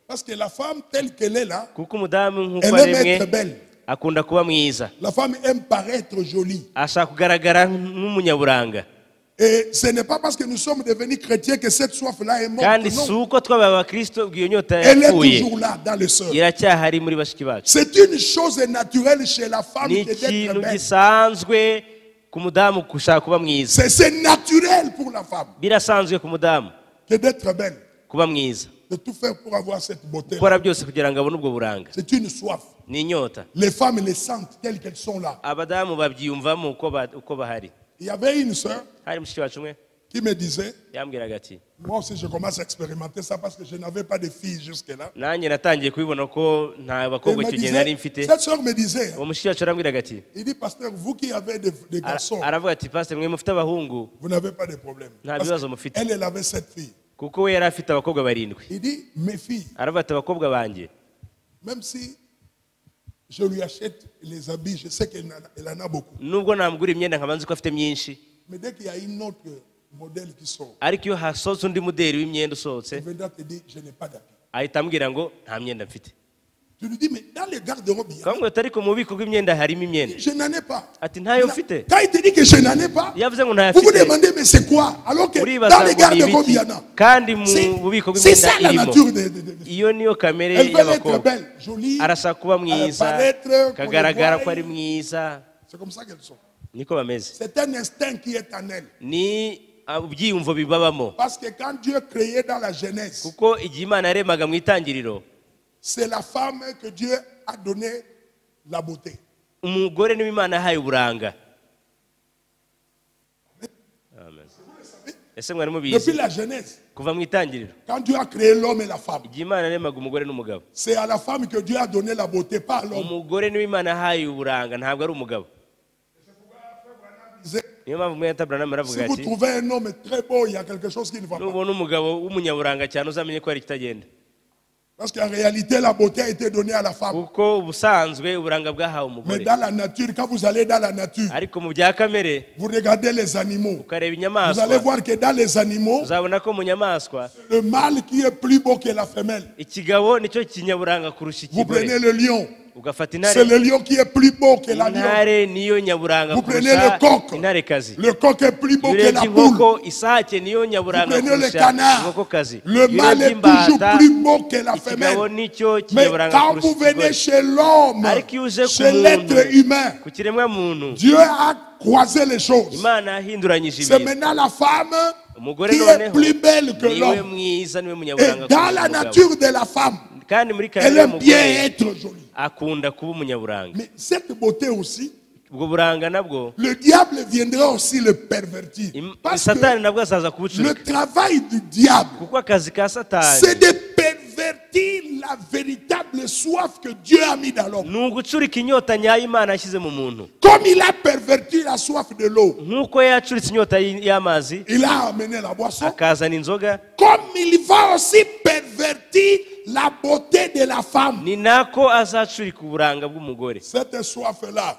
Parce que la femme telle qu'elle est là, kuko umudamu elle nk'uko aime aremwe être belle. akunda kuba mwiza. La femme aime paraître jolie. Ashaka kugaragara nk'umunyaburanga. Et ce n'est pas parce que nous sommes devenus chrétiens que cette soif-là est morte. Kandi suko twabaye abakristo iyo nyota elle est yapfuye. toujours là dans le sœur. Iracyahari muri bashiki bacu. C'est une chose naturelle chez la femme que d'être belle. Ni gisanzwe ku mudamu kushaka kuba mwiza. C'est naturel pour la femme. Birasanzwe ku mudamu que d'être belle. Kuba mwiza. De tout faire pour avoir cette beauté. Kora byose kugira ngo abone ubwo buranga. C'est une soif. Ni inyota. Les femmes les sentent telles qu'elles sont là. Abadamu babyiyumvamo uko bahari. Il y avait une sœur qui me disait, moi aussi je commence à expérimenter ça parce que je n'avais pas de filles jusque-là. Cette sœur me disait, il dit, pasteur, vous qui avez des garçons, vous n'avez pas de problème. Elle avait 7 filles. Il dit, mes filles, même si je lui achète les habits, je sais qu'elle en a beaucoup. Mais dès qu'il y a une autre modèle qui sort, il viendra te dire, je n'ai pas d'habits. Tu lui dis, mais dans les garde-robes, je n'en ai pas. Quand il te dit que je n'en ai pas, vous vous demandez, mais c'est quoi? Alors que dans les garde-robes, il y en a. C'est ça la nature de elle veut être belle, jolie, paraître, c'est comme ça qu'elles sont. C'est un instinct qui est en elle. Parce que quand Dieu créait dans la Genèse, c'est la femme que Dieu a donné la beauté. Depuis la Genèse, quand Dieu a créé l'homme et la femme, c'est à la femme que Dieu a donné la beauté, pas à l'homme. Si vous trouvez un homme très beau, il y a quelque chose qui ne va pas. Parce qu'en réalité, la beauté a été donnée à la femme. Mais dans la nature, quand vous allez dans la nature, vous regardez les animaux. Vous allez voir que dans les animaux, le mâle qui est plus beau que la femelle. Vous prenez le lion. C'est le lion qui est plus beau que l'agneau. Vous prenez le coq. Le coq est plus beau que la poule. Vous prenez le canard. Le mâle est toujours plus beau que la femelle. Mais quand vous venez chez l'homme, chez l'être humain, Dieu a croisé les choses. C'est maintenant la femme qui est plus belle que l'homme. Et dans la nature de la femme, elle aime bien être jolie. Mais cette beauté aussi, le diable viendra aussi le pervertir. Parce que le travail du diable, c'est de pervertir la véritable soif que Dieu a mis dans l'homme. Comme il a perverti la soif de l'eau, il a amené la boisson. Comme il va aussi pervertir la beauté de la femme. Cette soif-là,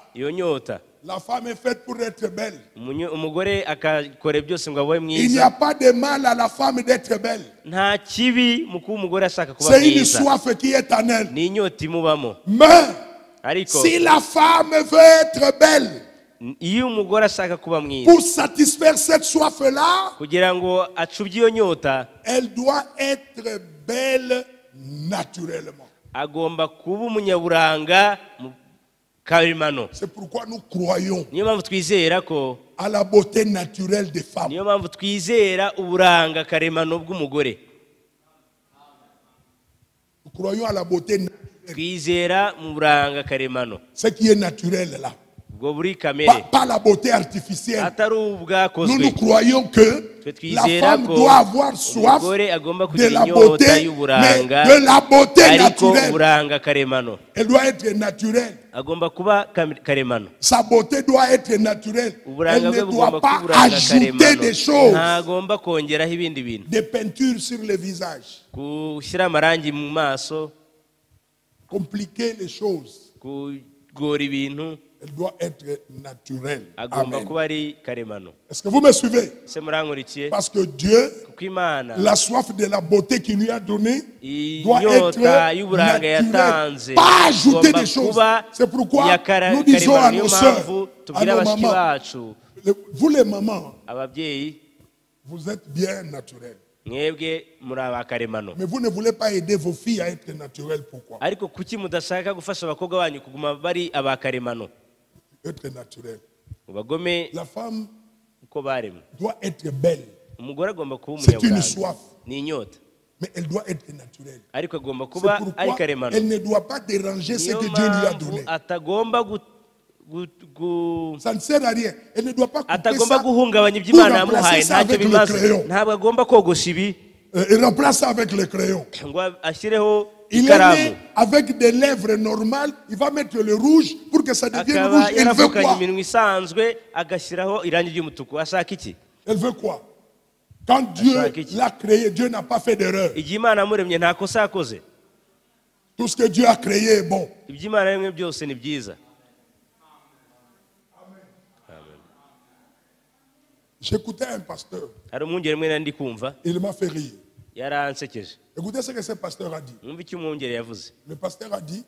la femme est faite pour être belle. Il n'y a pas de mal à la femme d'être belle. C'est une soif qui est en elle. Mais si la femme veut être belle, pour satisfaire cette soif-là, elle doit être belle naturellement. C'est pourquoi nous croyons à la beauté naturelle des femmes. Nous croyons à la beauté naturelle. Ce qui est naturel là. Pas la beauté artificielle. Nous croyons que la femme doit avoir soif de la beauté, mais de la beauté naturelle. Elle doit être naturelle. Sa beauté doit être naturelle. Elle ne doit pas ajouter des choses, des peintures sur le visage, compliquer les choses. Elle doit être naturelle. Amen. Est-ce que vous me suivez? Parce que Dieu, la soif de la beauté qu'il lui a donnée doit être naturelle. Pas ajouter des choses. C'est pourquoi nous disons à nos soeurs, à nos mamans, vous les mamans, vous êtes bien naturelles. Mais vous ne voulez pas aider vos filles à être naturelles. Pourquoi? Être naturel. La femme doit être belle. C'est une soif. Mais elle doit être naturelle. C'est pourquoi elle ne doit pas déranger ce que Dieu lui a donné. Ça ne sert à rien. Elle ne doit pas couper ça pour remplacer ça avec le crayon. Il remplace ça avec le crayon. Il est né avec des lèvres normales, il va mettre le rouge pour que ça devienne rouge. Elle veut quoi? Elle veut quoi? Quand Dieu l'a créé, Dieu n'a pas fait d'erreur. Tout ce que Dieu a créé est bon. J'écoutais un pasteur. Il m'a fait rire. Écoutez ce que ce pasteur a dit. Le pasteur a dit,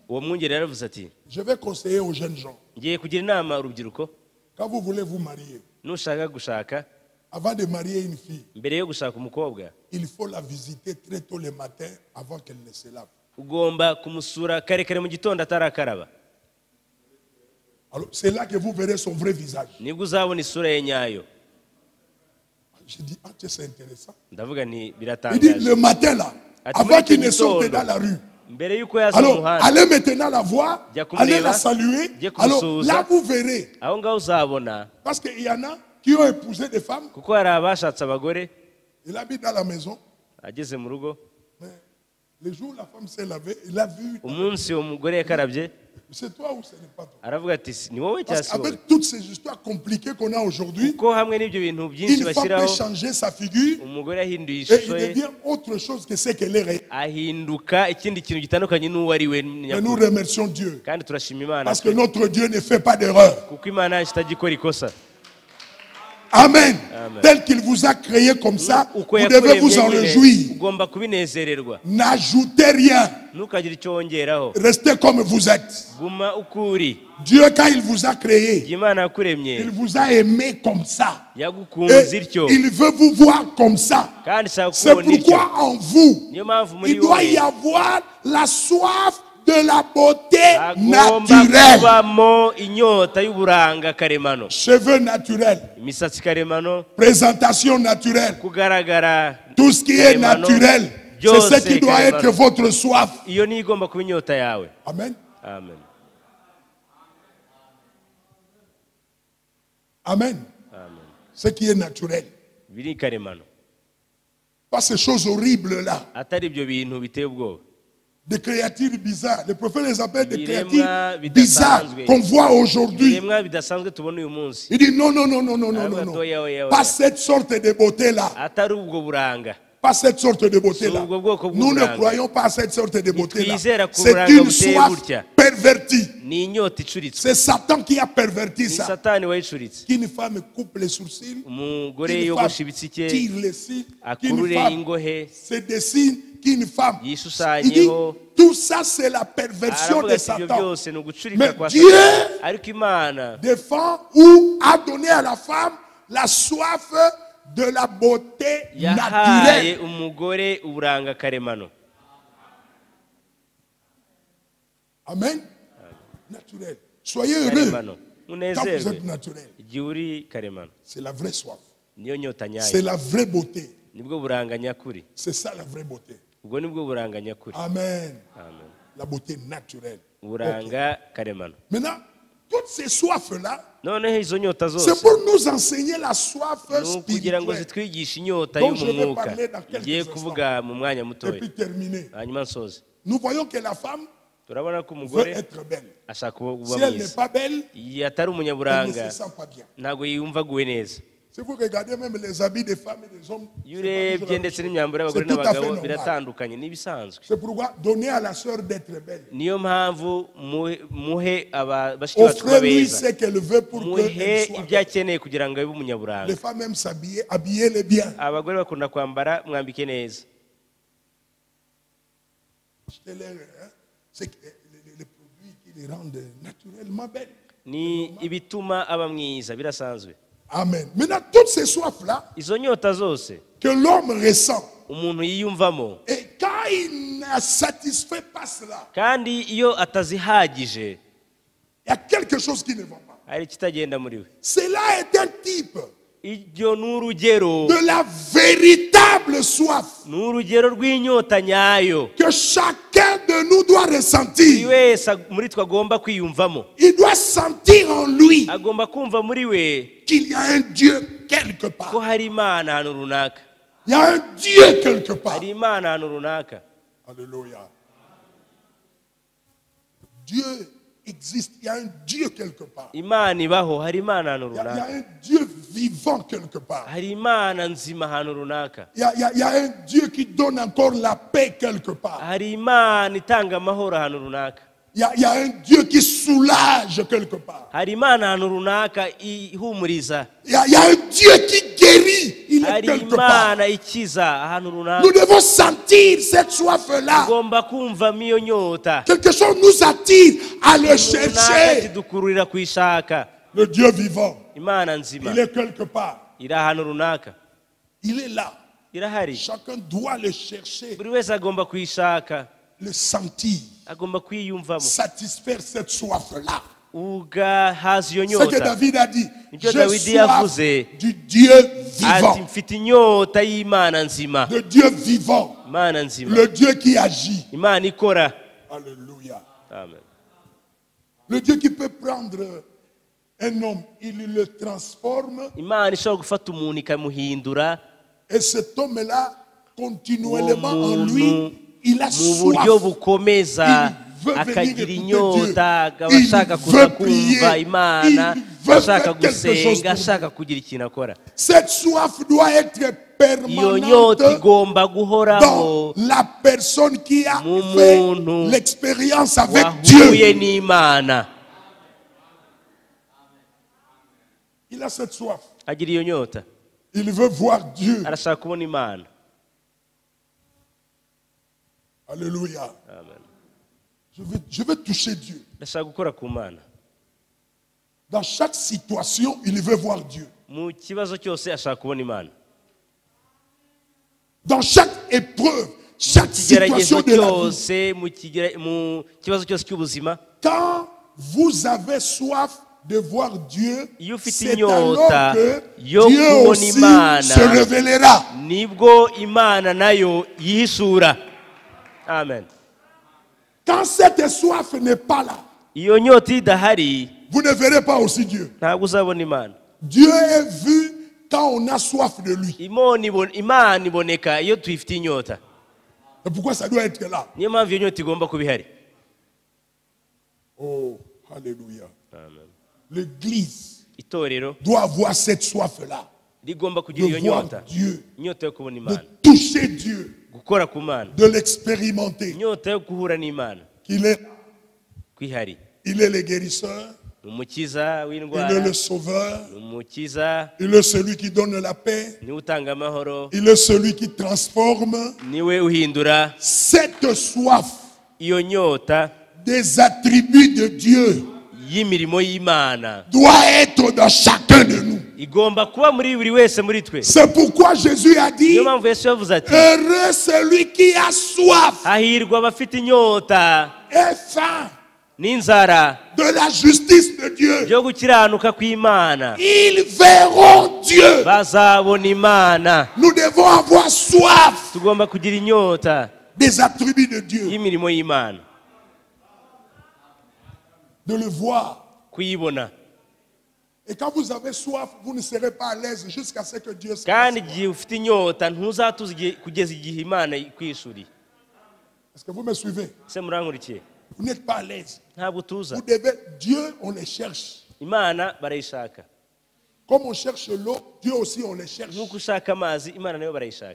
je vais conseiller aux jeunes gens. Quand vous voulez vous marier, avant de marier une fille, il faut la visiter très tôt le matin avant qu'elle ne se lave. Alors c'est là que vous verrez son vrai visage. J'ai dit, ah, c'est intéressant. Il dit, le matin là, avant qu'il ne sorte dans la rue, alors allez maintenant la voir, allez la saluer, alors là vous verrez. Parce qu'il y en a qui ont épousé des femmes, Il habite dans la maison. ageze mu rugo Le jour où la femme s'est lavée, il a vu. umunsi uwo mugore yakarabye C'est toi ou ce n'est pas toi? aravuga ati ni wowe cyangwa Parce si wowe qu'avec toutes ces histoires compliquées qu'on a aujourd'hui, kuko hamwe n'ibyo bintu byinshi une femme peut bashyiraho changer sa figure umugore yahinduye et ishusho il ye devient autre chose que ce qu'elle est réelle. ahinduka ikindi kintu gitandukanye n'uwo ari we Mais nous remercions Dieu. kandi turashima Imana Parce que notre Dieu ne fait pas d'erreur. kuko Imana yacu itagikora ikosa. Amen. Amen. Tel qu'il vous a créé comme ça, Uko vous devez yakuremye vous en nyine, réjouir. ugomba kubinezererwa N'ajoutez rien. ntukagire icyo wongeraho Restez comme vous êtes. guma uko uri. Dieu, quand il vous a créé, Imana yakuremye il vous a aimé comme ça. yagukunze Et ityo il veut vous voir comme ça. kandi ishaka C'est kubona ityo. pourquoi en vous, Niyo mpamvu muri il doit wowe y avoir la soif de la beauté hagomba naturelle. kubamo inyota y'uburanga karemano, Cheveux naturels, imisatsi karemano, présentation naturelle, kugaragara tout ce qui est karemano, naturel, c'est byose ce qui doit karemano. être votre soif. iyo niyo igomba kuba inyota yawe. Amen. Amen. Amen. Amen. Ce qui est naturel. Biri karemano, Pas ces choses horribles-là. atari ibyo bintu biteye ubwoba. Des créatures bizarres. Les prophètes les appellent des Biremwa créatures bizarres bidasanzwe. qu'on voit aujourd'hui. Ibiremwa bidasanzwe tubona uyu munsi Il dit non, non, non, non, non, non, Aravuga non, ati, non. oya, oya, oya. Pas cette sorte de beauté-là. atari ubwo buranga. Pas cette sorte de beauté-là. Si ubwo bwoko Nous ne bw'uburanga. croyons pas à cette sorte de beauté-là. Ntitwizera ku C'est buranga une buteye soif gutya. pervertie. Ni inyota icuritse. C'est Satan qui a perverti Ni ça. satani wayicuritse. Qu'une femme coupe les sourcils, umugore qu'une femme yogosha ibitsike tire les cils, qu'une akurure femme ingohe se dessine, qu'une femme. Il dit, yishushanyeho. tout ça c'est la perversion aravuga de ati ibyo Satan. byose ni ugucurika Mais kwa Dieu satani. Ariko Imana défend ou a donné à la femme la soif de la beauté yahaye naturelle. umugore uburanga karemano. Amen. Naturel. Soyez heureux karemano quand vous êtes unezerwe naturel. igihe uri karemano. C'est la vraie soif. Niyo nyota C'est nyayo, la vraie beauté. nibwo buranga nyakuri. C'est ça la vraie beauté. Ubwo nibwo buranga nyakuri. Amen. Amen. La beauté naturelle. Uburanga karemano. Maintenant, toutes ces soifs-là, noneho izo nyota c'est zose pour nous enseigner la soif ni ukugira ngo spirituelle. zitwigishe inyota Donc, yo je mu vais mwuka. parler dans quelques Ngiye instants. kuvuga mu mwanya Et mutoya puis terminer. hanyuma nsoze. Nous voyons que la femme turabona ko veut umugore être belle. ashaka kuba Si elle n'est mwiza. pas belle, Iyo atari elle ne umunyaburanga se sent pas bien. ntabwo yumva aguwe neza. Si vous regardez même les habits des femmes et des hommes, iyo c'est pas toujours urebye la ndetse même chose. n'imyambaro y'abagore C'est tout à fait n'abagabo normal. biratandukanye n'ibisanzwe. C'est pourquoi donner à la sœur d'être belle. niyo mpamvu muhe bashiki bacu kuba Offrez-lui beza, ce qu'elle veut pour muhe qu'elle soit ibyo belle. akeneye kugira ngo abe umunyaburanga. Les femmes aiment s'habiller, habillez-les bien. abagore bakunda kwambara, mwambike neza. Achetez-les, hein, c'est les produits qui les rendent naturellement belles. ni ibituma aba mwiza birasanzwe. Amen. Maintenant, toutes ces soifs-là izo nyota zose que l'homme ressent, umuntu yiyumvamo, et quand il ne satisfait pas cela, kandi iyo atazihagije il y a quelque chose qui ne va pas. hari ikitagenda muri we. Cela est un type iryo ni urugero, de la véritable soif ni urugero rw'inyota nyayo que chacun de nous doit buri ressentir. wese muri twe agomba kwiyumvamo. Il doit sentir en lui agomba kumva muri we qu'il y a un Dieu quelque ko part. hari Imana ahantu runaka. Il y a un Dieu quelque part. hari Imana ahantu runaka. Alléluia. Dieu existe. Il y a un Dieu quelque part. Imana ibaho, hari Imana ahantu Il y a runaka. un Dieu vivant quelque part. hari Imana nzima ahantu runaka. Il y a un Dieu qui donne encore la paix quelque part. hari Imana itanga amahoro ahantu runaka. Il y a un Dieu qui soulage quelque part. hari Imana ahantu runaka ihumuriza. Il y a un Dieu qui guérit. Il est hari quelque part. Imana ikiza ahantu runaka. Nous devons sentir cette soif-là. tugomba kumvamo iyo nyota. Quelque chose nous attire à le runaka chercher. kidukururira kuyishaka. Le Dieu vivant, Imana nzima il est quelque part. iri ahantu runaka, Il est là. irahari. Chacun doit le chercher, buri wese agomba kuyishaka, le sentir, agomba kwiyumvamo, satisfaire cette soif-là. ugahaza iyo Ce que nyota. David a dit, Nicyo j'ai Dawidi soif yavuze. du Dieu ati vivant. mfite inyota y'Imana nzima. Le Dieu vivant, Imana nzima, le Dieu qui agit. Imana ikora. Alléluia. Amen. Le Dieu qui peut prendre un homme, il le transforme Imana ishobora gufata umuntu ikamuhindura Et cet homme-là, continuellement en lui, il a soif. Il veut venir écouter Dieu. Il veut prier. Il veut faire quelque chose pour Dieu. Cette soif doit être permanente dans la personne qui a fait l'expérience avec Dieu. Il a cette soif. Il veut voir Dieu. Alléluia. Je veux toucher Dieu. Dans chaque situation, il veut voir Dieu. Dans chaque épreuve, chaque situation de la vie. Quand vous avez soif de voir Dieu, c'est alors que Dieu aussi se révélera. Amen. Quand cette soif n'est pas là, vous ne verrez pas aussi Dieu. Dieu est vu quand on a soif de lui. Et pourquoi ça doit être là? Oh, alléluia. L'Église doit avoir cette soif-là. De voir Dieu, de toucher Dieu, de l'expérimenter. Qu'il est, il est le guérisseur, il est le sauveur, il est celui qui donne la paix, il est celui qui transforme. Cette soif des attributs de Dieu doit être dans chacun de nous. C'est pourquoi Jésus a dit, heureux celui qui a soif et faim de la justice de Dieu. Ils verront Dieu. Nous devons avoir soif des attributs de Dieu, de le voir. Et quand vous avez soif, vous ne serez pas à l'aise jusqu'à ce que Dieu se fasse. Est-ce que vous me suivez? Vous n'êtes pas à l'aise. Vous devez, Dieu, on les cherche. Comme on cherche l'eau, Dieu aussi on les cherche.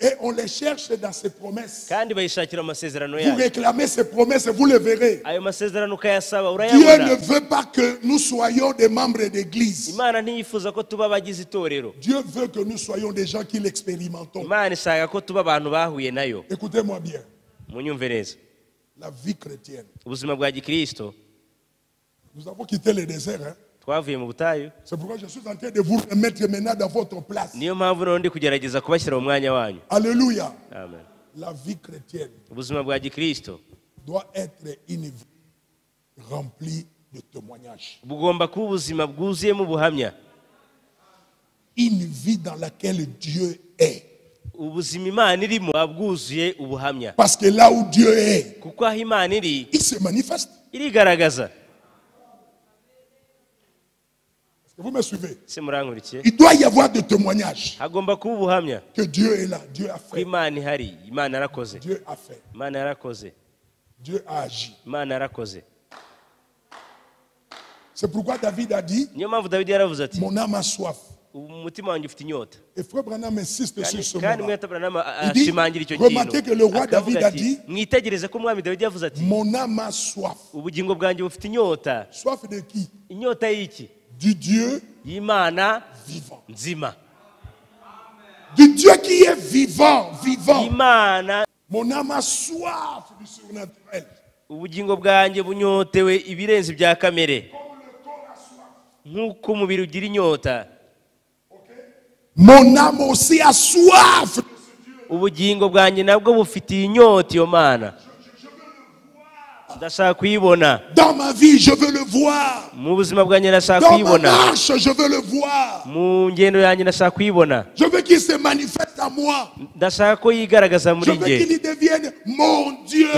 Et on les cherche dans ses promesses. Vous réclamez ses promesses et vous le verrez. Dieu ne veut pas que nous soyons des membres d'église. Dieu veut que nous soyons des gens qui l'expérimentons. Écoutez-moi bien. La vie chrétienne. Nous avons quitté le désert. Hein? C'est pourquoi je suis en train de vous remettre maintenant dans votre place. Alléluia. Amen. La vie chrétienne doit être une vie remplie de témoignages. Une vie dans laquelle Dieu est. Parce que là où Dieu est, il se manifeste. Vous me suivez? Il doit y avoir des témoignages que Dieu est là, Dieu a fait. Dieu a fait. Dieu a agi. C'est pourquoi David a dit, mon âme a soif. Et Frère Branham insiste sur ce moment. Il dit, remarquez que le roi David a dit, mon âme a soif. Soif de qui? Du Dieu vivant. Du Dieu qui est vivant, vivant. Mon âme a soif du surnaturel. Mon âme aussi a soif. Dans ma vie, je veux le voir. Dans ma marche, je veux le voir. Je veux qu'il se manifeste à moi. Je veux qu'il devienne mon Dieu.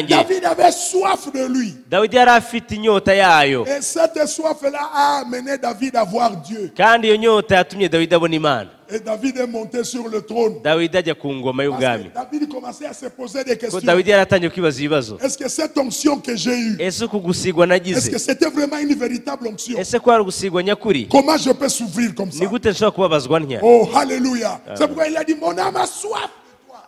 David avait soif de lui. Et cette soif-là a amené David à voir Dieu. Et David est monté sur le trône. Dawidi ajya ku ngoma y'ubwami. David commençait à se poser des questions. Dawidi yaratangiye kwibaza ibibazo. Est-ce que cette onction que j'ai eue, ese kugusigwa nagize, est-ce que c'était vraiment une véritable onction? Ese kwari gusigwa nyakuri? Comment je peux souffrir comme ça? Ni gute nshobora kubabazwa ntya? Oh, hallelujah. C'est pourquoi il a dit, mon âme a soif.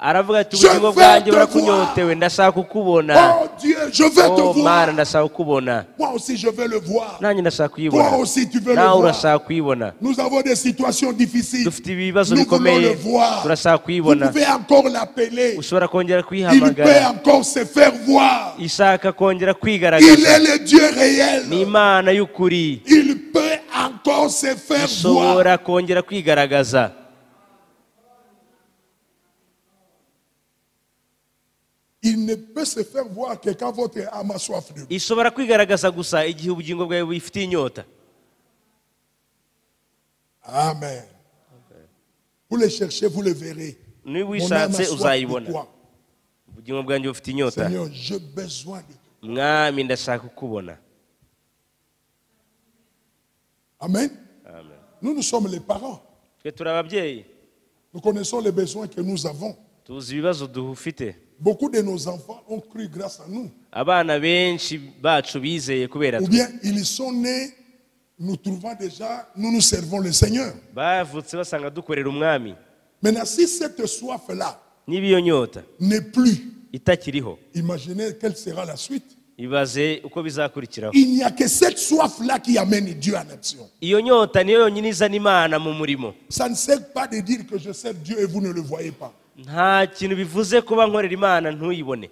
Aravuga ati ubugingo bwanjye burakunyotewe, ndashaka kukubona. Oh Dieu, je veux te voir. Mana, ndashaka kukubona. Moi aussi je veux le voir. Nanjye ndashaka kuyibona. Toi aussi tu veux le nawe voir. urashaka kuyibona. Nous avons des situations difficiles. Dufite ibibazo Nous voulons le bikomeye, voir. turashaka Vous kuyibona. pouvez encore l'appeler. Ushobora kongera Il peut kuyihamagara, encore se faire voir. ishaka kongera Il kwigaragaza. est le Dieu réel. Ni Imana y'ukuri, Il peut encore se faire voir. ishobora kongera kwigaragaza. Il ne peut se faire voir que quand votre âme a soif de lui. Ishobora kwigaragaza gusa igihe ubugingo bwawe bufite inyota. Amen. Vous le cherchez, vous le verrez. Niba Mon âme a wishatse soif de uzayibona. toi. Ubugingo bwanjye bufite inyota. Seigneur, j'ai besoin de toi. Mwami, ndashaka kukubona. Amen. Amen. Nous sommes les parents. Twe turi ababyeyi, Nous connaissons les besoins que nous avons. tuzi ibibazo dufite. Beaucoup de nos enfants ont cru grâce à nous. Abana benshi bacu bizeye kubera Ou twe. bien ils sont nés, nous trouvant déjà, nous servons le Seigneur. Bavutse basanga dukorera umwami. Maintenant, si cette soif-là Niba iyo nyota n'est plus, itakiriho, imaginez quelle sera la suite. ibaze uko bizakurikiraho. Il n'y a que cette soif-là qui amène Dieu en action. Iyo nyota niyo yonyine izana Imana mu murimo. Ça ne sert pas de dire que je sers Dieu et vous ne le voyez pas. Nta kintu bivuze kuba nkorera Imana ntuyibone.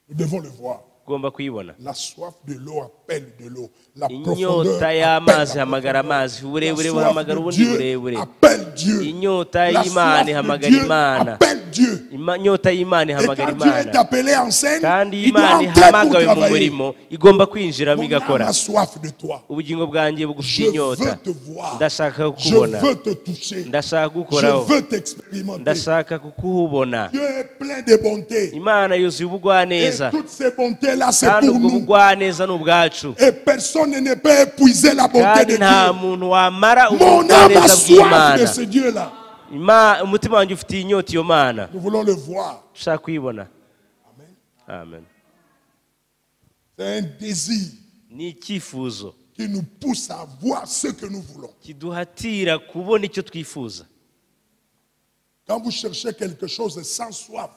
Nous devons le voir. Ugomba kuyibona. La soif de l'eau appelle de l'eau. La profondeur Inyota appelle y'amazi la ihamagara profondeur. amazi, uburebure La buhamagara soif ubundi de Dieu burebure. appelle Dieu. Inyota La y'Imana soif de ihamagara Dieu Imana. appelle Dieu. Inyota y'Imana Et ihamagara quand Dieu est Imana. appelé en scène, Kandi il doit Imana entrer pour ihamagawe mu travailler. murimo, igomba kwinjiramo Mon âme igakora. a soif de toi. Ubugingo bwanjye bugufite Je inyota. veux te voir. Ndashaka Je kukubona. veux te toucher. Ndashaka Je kugukoraho. veux t'expérimenter. Ndashaka kukuhubona. Dieu est plein de bonté. Imana yuzuye Et ubugwaneza. toutes ces bontés-là, c'est Kandi pour ubwo nous. bugwaneza ni ubwacu. Et personne ne peut épuiser la bonté Kandi de nta Dieu. muntu wamara Mon âme a ubugwaneza soif de bw'Imana. ce Dieu-là. Umutima wanjye ufite inyota iyo Mana. Nous voulons le voir. Dushaka kuyibona. Amen. Amen. C'est un désir Ni icyifuzo qui nous pousse à voir ce que nous voulons. kiduhatira kubona icyo twifuza. Quand vous cherchez quelque chose sans soif,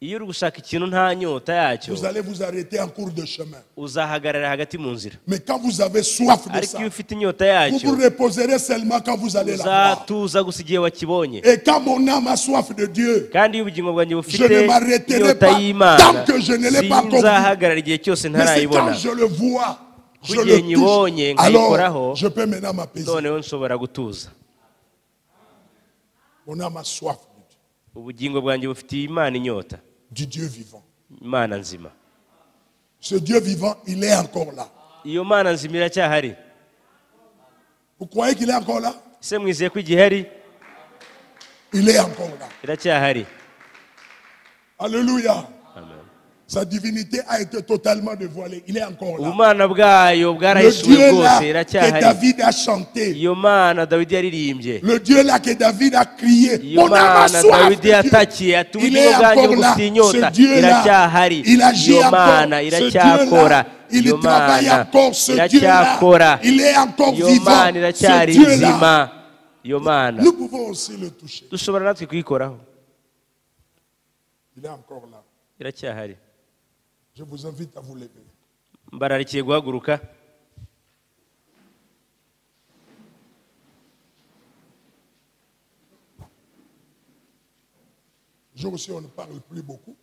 Iyo uri gushaka ikintu nta nyota yacyo, vous allez vous arrêter en cours de chemin. uzahagarara hagati mu nzira. Mais quand vous avez soif de Ariko ça, iyo ufite inyota vous yacyo, vous reposerez seulement quand vous allez la voir. uzatuza gusa igihe wakibonye. Et quand mon âme a soif de Dieu, Kandi iyo ubugingo bwanjye je bufite ne m'arrêterai inyota pas y'Imana, tant que je ne l'ai pas compris. sinzahagarara igihe cyose Mais c'est quand ntarayibona. je le vois, je Kugihe le nyibonye touche, nkayikoraho, alors je peux maintenant m'apaiser. noneho nshobora gutuza. Mon âme a soif de Dieu, Ubugingo bwanjye bufitiye Imana inyota, du Dieu vivant. Imana nzima. Ce Dieu vivant, il est encore là. Iyo Mana nzima iracyahari. Vous croyez qu'il est encore là? Ese mwizeye ko igihari? Il est encore là. Iracyahari. Alléluia. Amen. Sa divinité a été totalement dévoilée. Il est encore là. Ubumana bwayo Le bwarahishuwe Dieu là bwose, que iracyahari. David a chanté. Iyo Mana Dawidi yaririmbye. Le Dieu là que David a crié. Iyo Mon âme a Mana soif Dawidi de Dieu. yatakiye ati Il ubugingo est bwanjye encore là. bufitiye inyota, Ce Dieu là, iracyahari. il agit Iyo encore. Mana Ce iracyakora. Dieu là, il Iyo travaille Mana encore. Ce Dieu là, iracyakora. il est encore Iyo vivant. Mana Ce iracyari Dieu là, nzima. Iyo Mana nous pouvons aussi le toucher. dushobora natwe kuyikoraho. Il est encore là. Iracyahari. Je vous invite à vous lever. Mbararikiye guhaguruka. Je aussi, on ne parle plus beaucoup.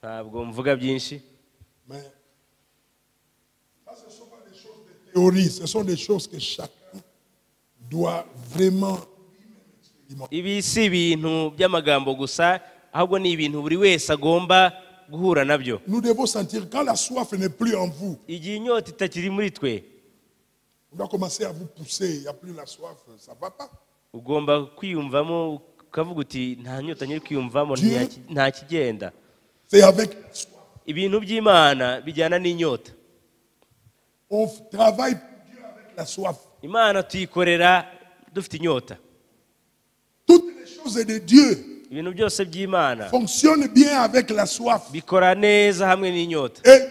Ntabwo mvuga byinshi. Mais ça, ce ne sont pas des choses de théorie. Ce sont des choses que chacun doit vraiment expérimenter. Ibi si ibintu by'amagambo gusa, ahubwo ni ibintu buri wese agomba guhura nabyo. Nous devons sentir quand la soif n'est plus en vous. Igihe inyota itakiri muri twe, On doit commencer à vous pousser. Il n'y a plus la soif. Ça ne va pas. ugomba kwiyumvamo ukavuga uti nta nyota nyiri kwiyumvamo, Dieu. nta kigenda. C'est avec la soif. Ibintu by'Imana bijyana n'inyota. On travaille pour Dieu avec la soif. Imana tuyikorera dufite inyota. choses de Dieu fonctionne bien avec la soif. Et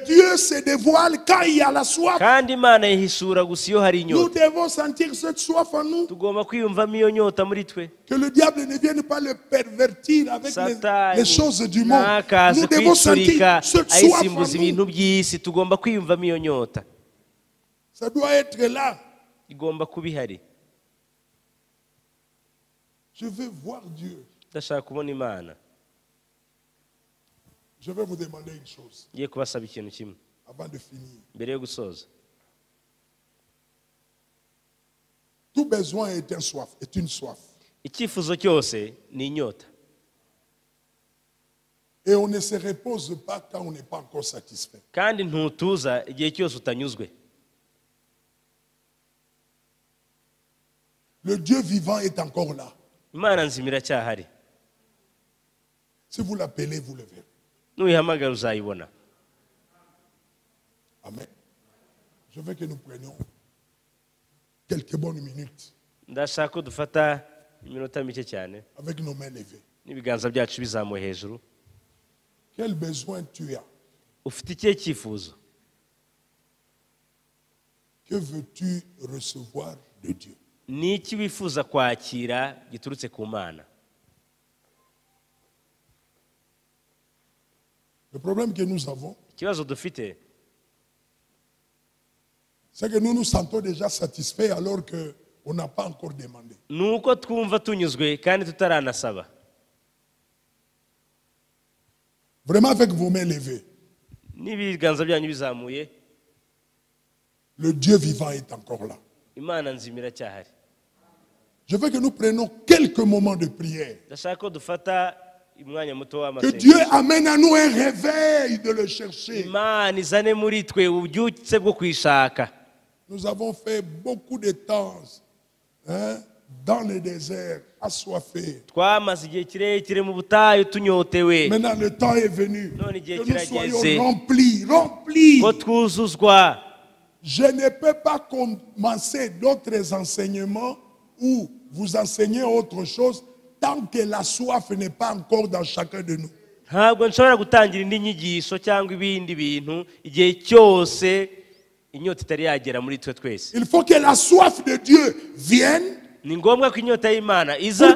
Dieu se dévoile quand il y a la soif. Nous devons sentir cette soif en nous. Que le diable ne vienne pas le pervertir avec les choses du monde. Nous devons sentir cette soif en nous. Ça doit être là. Je veux voir Dieu. Je vais vous demander une chose avant de finir. Tout besoin est une soif. Et on ne se repose pas quand on n'est pas encore satisfait. Le Dieu vivant est encore là. Si vous l'appelez, vous le verrez. Amen. Je veux que nous prenions quelques bonnes minutes avec nos mains levées. Quel besoin tu as? Que veux-tu recevoir de Dieu? Le problème que nous avons, c'est que nous nous sentons déjà satisfaits alors qu'on n'a pas encore demandé. Vraiment avec vos mains levées. Le Dieu vivant est encore là. Je veux que nous prenions quelques moments de prière. Que Dieu amène à nous un réveil de le chercher. Nous avons fait beaucoup de temps dans le désert, assoiffés. Maintenant, le temps est venu que nous soyons remplis. Je ne peux pas commencer d'autres enseignements ou vous enseigner autre chose tant que la soif n'est pas encore dans chacun de nous. Il faut que la soif de Dieu vienne pour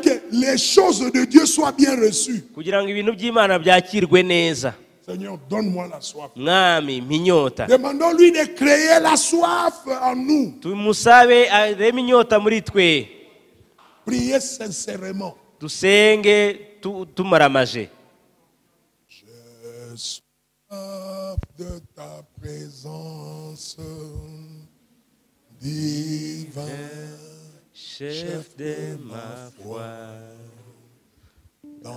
que les choses de Dieu soient bien reçues. Seigneur, donne-moi la soif. Demandons-lui de créer la soif en nous. Priez sincèrement. J'ai soif de ta présence divine, chef de ma foi. Dans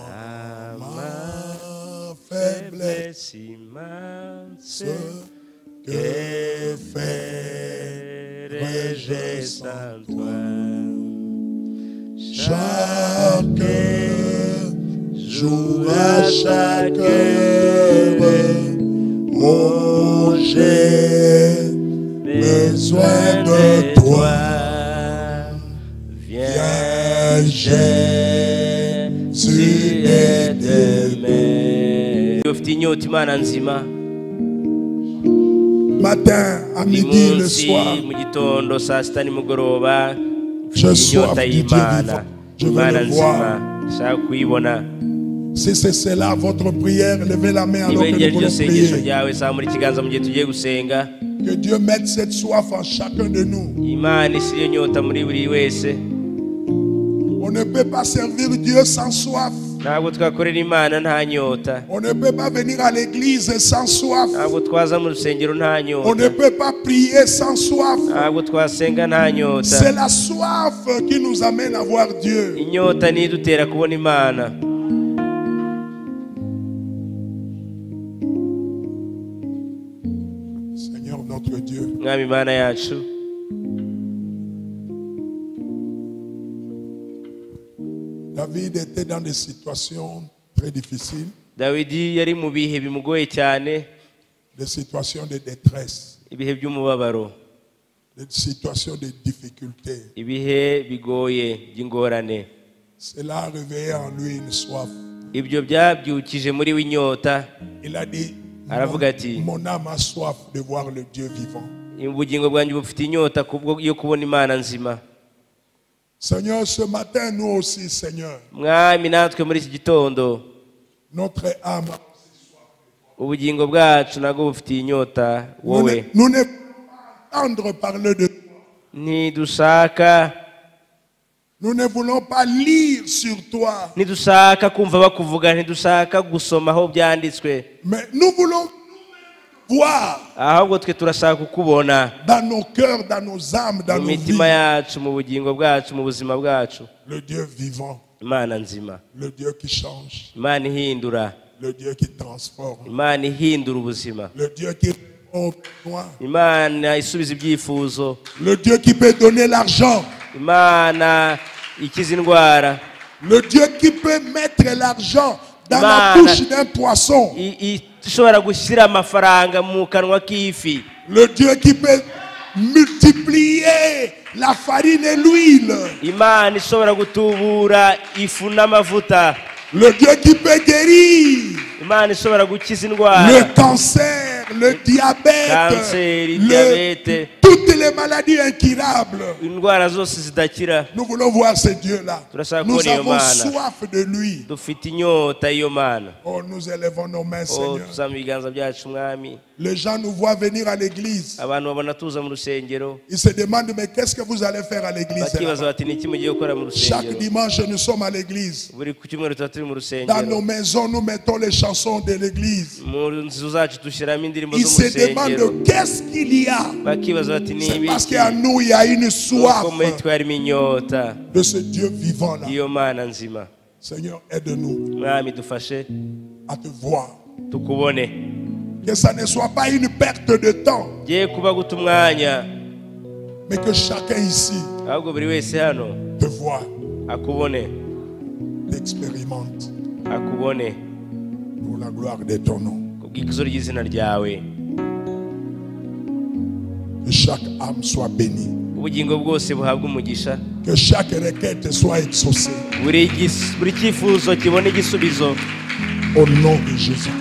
ma faiblesse immense, que ferais-je sans toi? Chaque jour, à chaque heure, oh, j'ai besoin de toi. Viens, Jésus, aide-moi. Matin, à midi, le soir, j'ai soif du Dieu vivant. Je veux le voir. Si c'est cela votre prière, levez la main alors que nous voulons prier. Que Dieu mette cette soif en chacun de nous. On ne peut pas servir Dieu sans soif. On ne peut pas venir à l'église sans soif. On ne peut pas prier sans soif. C'est la soif qui nous amène à voir Dieu. Seigneur notre Dieu, David était dans des situations très difficiles, des situations de détresse, des situations de difficulté. Cela a réveillé en lui une soif. Ibyo byabyukije muri we inyota. Il a dit, aravuga ati, mon âme a soif de voir le Dieu vivant. Ubugingo bwanjye bufite inyota kubwo yo kubona Imana nzima. Seigneur, ce matin, nous aussi, Seigneur. Mwami natwe muri iki gitondo. Notre âme a ubugingo bwacu nabwo bufite inyota wowe. Nous ne entendre parler de toi. Ntidushaka. Nous ne voulons pas lire sur toi. Ntidushaka kumva bakuvuga, ntidushaka gusoma aho byanditswe. Mais nous voulons voir. Ahubwo twe turashaka kukubona. Dans nos cœurs, dans nos âmes, dans nos vies. Mu mitima yacu, mu bugingo bwacu, mu buzima bwacu. Le Dieu vivant. Imana nzima. Le Dieu qui change. Imana ihindura. Le Dieu qui transforme. Imana ihindura ubuzima. Le Dieu qui répond aux besoins. Imana isubiza ibyifuzo. Le Dieu qui peut donner l'argent. Imana ikiza indwara. Le Dieu qui peut mettre l'argent dans la bouche d'un poisson. Ishobora gushyira amafaranga mu kanwa k'ifi. Le Dieu qui peut multiplier la farine et l'huile. Imana ishobora gutubura ifu n'amavuta. Le Dieu qui peut guérir. Imana ishobora gukiza indwara. Le cancer, le diabète, kanseri, diabète, toutes les maladies incurables. Indwara zose zidakira. Nous voulons voir ce Dieu-là. Nous avons soif de lui. Dufite inyota iyo Mana. Oh, nous élevons nos mains, Seigneur. Tuzamura ibiganza byacu Mwami. Les gens nous voient venir à l'église. Abantu babona tuza mu rusengero. Ils se demandent, mais qu'est-ce que vous allez faire à l'église? Chaque dimanche, nous sommes à l'église. Dans nos maisons, nous mettons les chansons de l'église. Ils se demandent qu'est-ce qu'il y a. C'est parce qu'à nous, il y a une soif de ce Dieu vivant-là. Seigneur, aide-nous à te voir. Que ça ne soit pas une perte de temps, mais que chacun ici te voit, t'expérimente pour la gloire de ton nom. Que chaque âme soit bénie. Que chaque requête soit exaucée. Au nom de Jésus.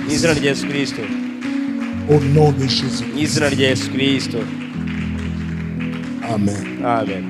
Au nom de Jésus. Amen. Amen.